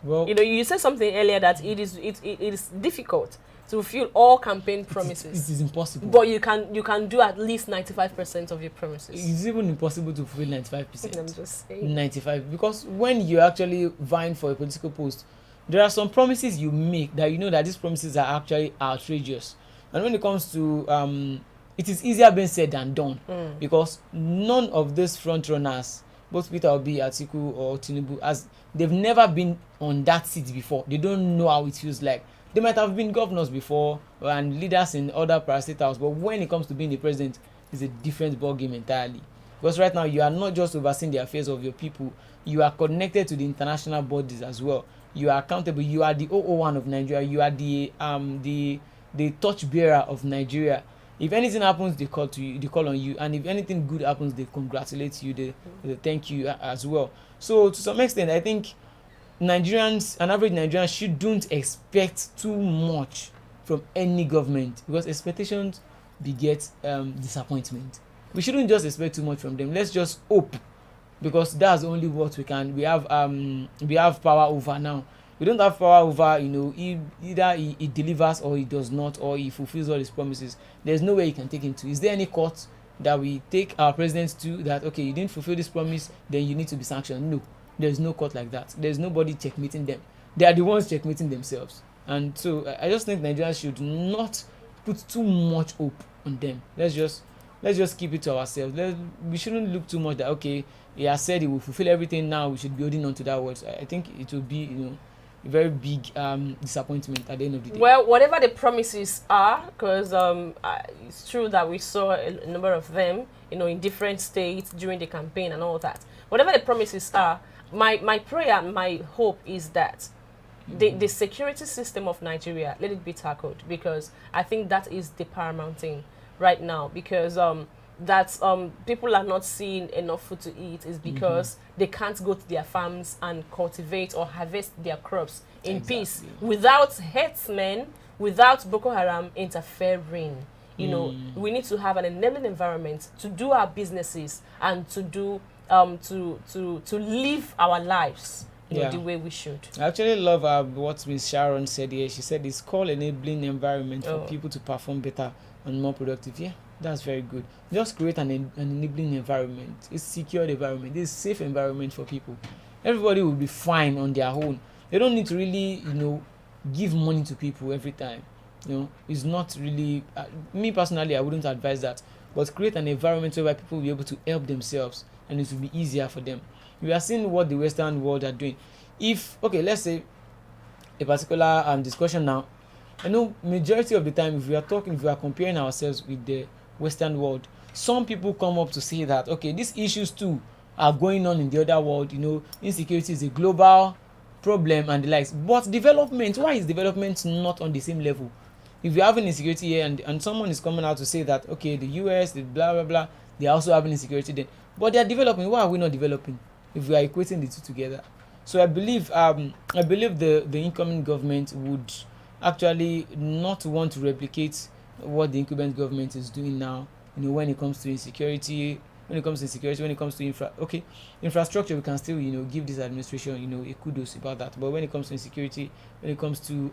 Well, you said something earlier that it is difficult to fulfill all campaign promises. It is impossible. But you can do at least 95% of your promises. It's even impossible to fulfill 95%. I'm just saying. 95, because when you're actually vying for a political post, there are some promises you make that you know that these promises are actually outrageous. And when it comes to it is easier being said than done, because none of these front runners, both Peter Obi, Atiku, or Tinubu, as they've never been on that seat before. They don't know how it feels like. They might have been governors before and leaders in other parastatals, but when it comes to being the president, it's a different ballgame entirely. Because right now you are not just overseeing the affairs of your people, you are connected to the international bodies as well. You are accountable. You are the 001 of Nigeria. You are the torch bearer of Nigeria. If anything happens, they call on you, and if anything good happens, they congratulate you, they thank you as well. So to some extent, I think an average Nigerian shouldn't expect too much from any government, because expectations beget disappointment. We shouldn't just expect too much from them. Let's just hope, because that's only what we have power over now. We don't have power over, either he delivers or he does not, or he fulfills all his promises. There's no way you can take him to. Is there any court that we take our presidents to that, okay, you didn't fulfill this promise, then you need to be sanctioned? No, there's no court like that. There's nobody checkmating them. They are the ones checkmating themselves. And so I just think Nigerians should not put too much hope on them. Let's just keep it to ourselves. We shouldn't look too much that, okay, he has said he will fulfill everything, now we should be holding on to that word. I think it will be, a very big disappointment at the end of the day. Well, whatever the promises are, because it's true that we saw a number of them, in different states during the campaign and all that. Whatever the promises are, my prayer, my hope is that the security system of Nigeria, let it be tackled, because I think that is the paramount thing right now, because people are not seeing enough food to eat is because they can't go to their farms and cultivate or harvest their crops in peace without herdsmen, without Boko Haram interfering. We need to have an enabling environment to do our businesses and to do to live our lives the way we should. I actually love what Ms. Sharon said here. She said it's called enabling environment for people to perform better and more productive. Yeah, that's very good. Just create an enabling environment. It's secured environment. It's safe environment for people. Everybody will be fine on their own. They don't need to really, give money to people every time. It's not really, me personally, I wouldn't advise that. But create an environment where people will be able to help themselves, and it will be easier for them. We are seeing what the Western world are doing. Let's say a particular discussion now. I know majority of the time, if we are comparing ourselves with the Western world, some people come up to say that, okay, these issues too are going on in the other world. Insecurity is a global problem and the likes. But development, why is development not on the same level? If you're having insecurity here and someone is coming out to say that, okay, the US, the blah, blah, blah, they are also having insecurity then. But they are developing. Why are we not developing if we are equating the two together? So I believe the incoming government would actually not want to replicate what the incumbent government is doing now, when it comes to insecurity, when it comes to infrastructure, we can still, give this administration, a kudos about that. But when it comes to insecurity, when it comes to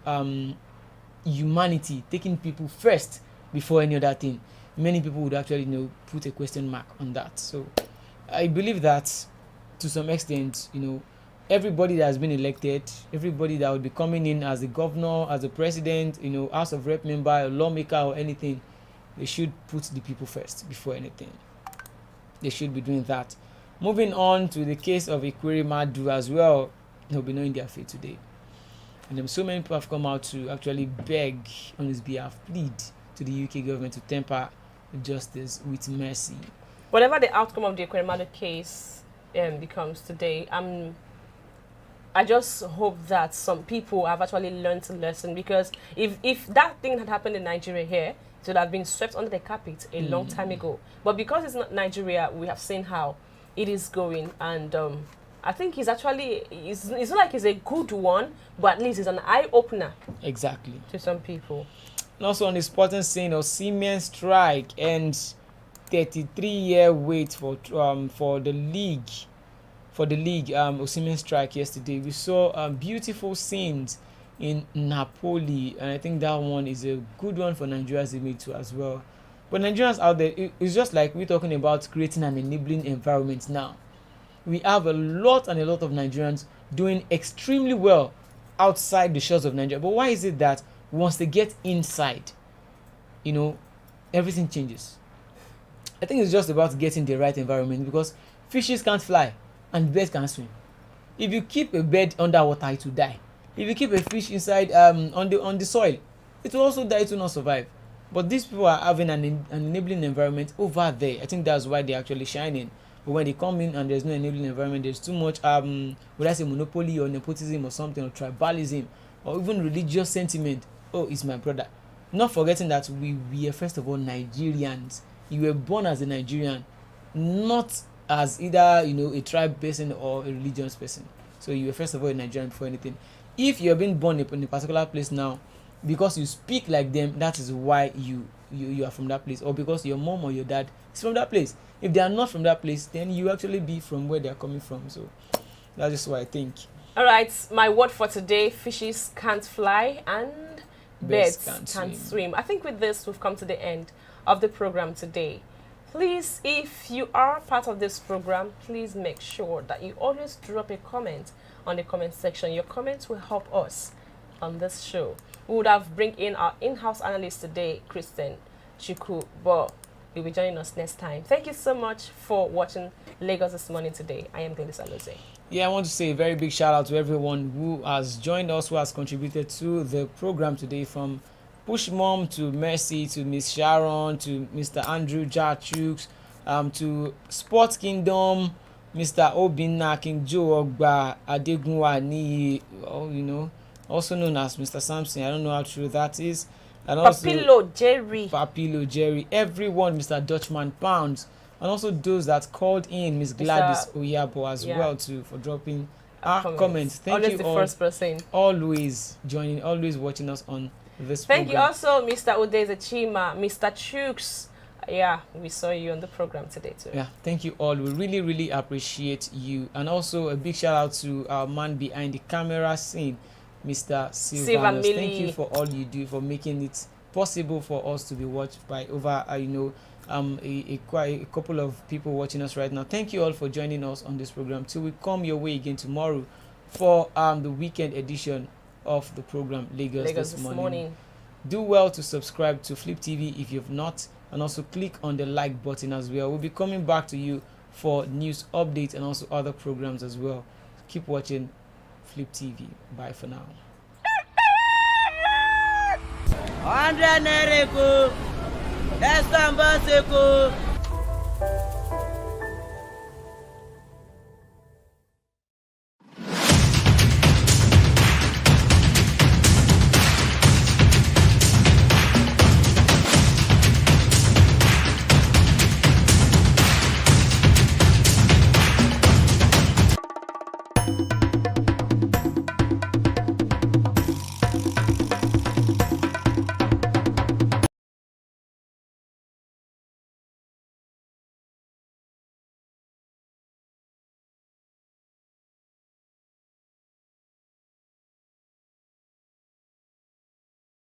humanity, taking people first before any other thing, many people would actually, put a question mark on that. So I believe that to some extent, everybody that has been elected, everybody that will be coming in as a governor, as a president, House of Rep member, a lawmaker or anything, they should put the people first before anything. They should be doing that. Moving on to the case of Ekweremadu as well, they'll be knowing their fate today. And then so many people have come out to actually beg on his behalf, plead to the UK government to temper justice with mercy. Whatever the outcome of the Ekweremadu case becomes today, I just hope that some people have actually learned a lesson, because if that thing had happened in Nigeria here, it would have been swept under the carpet a long time ago. But because it's not Nigeria, we have seen how it is going, and I think it's not like it's a good one, but at least it's an eye-opener. Exactly. To some people. And also on the sporting scene, Osimhen strike ends 33-year wait for the league. For the league, Osimhen strike yesterday. We saw beautiful scenes in Napoli, and I think that one is a good one for Nigeria's image too as well. But Nigerians out there, it's just like we're talking about creating an enabling environment now. We have a lot of Nigerians doing extremely well outside the shores of Nigeria. But why is it that once they get inside, everything changes? I think it's just about getting the right environment, because fishes can't fly and birds can't swim. If you keep a bird underwater, it will die. If you keep a fish inside on the soil, it will also die, it will not survive. But these people are having an enabling environment over there. I think that's why they're actually shining. But when they come in and there's no enabling environment, there's too much would I say monopoly or nepotism or something, or tribalism, or even religious sentiment. Oh, it's my brother. Not forgetting that we are first of all Nigerians. You were born as a Nigerian, not as either a tribe person or a religious person. So you were first of all a Nigerian before anything. If you have been born in a particular place now, because you speak like them, that is why you are from that place, or because your mom or your dad is from that place. If they are not from that place, then you actually be from where they are coming from. So that's just what I think. All right, my word for today: fishes can't fly and birds can't swim. I think with this, we've come to the end of the program today. Please, if you are part of this program, please make sure that you always drop a comment on the comment section. Your comments will help us on this show. We would have bring in our in-house analyst today, Kristen Chiku, but you'll be joining us next time. Thank you so much for watching Lagos This Morning today. I am Gladys Aloze. Yeah, I want to say a very big shout out to everyone who has joined us, who has contributed to the program today, from Push Mom to Mercy to Miss Sharon to Mr. Andrew Jachukes, to Sports Kingdom, Mr. Obinna, King Joe Ogba, Adegunwa Niyi, also known as Mr. Samson. I don't know how true that is. And Papilo Jerry, everyone, Mr. Dutchman Pounds, and also those that called in, Miss Gladys Oyabo as well too, for dropping our comments. Thank always you the all. First person. Always joining, always watching us on this Thank program. you also, Mr. Udeze Chima, Mr. Chooks. Yeah, we saw you on the program today too. Yeah, thank you all. We really, really appreciate you. And also a big shout out to our man behind the camera scene, Mr. Silvanus. Thank you for all you do, for making it possible for us to be watched by over a couple of people watching us right now. Thank you all for joining us on this program. Till we come your way again tomorrow for the weekend edition of the program Lagos This Morning. Do well to subscribe to Flip TV if you've not, and also click on the like button as well. We'll be coming back to you for news updates and also other programs as well. Keep watching Flip TV. Bye for now. 100 naira, Eko. Estambo Seko.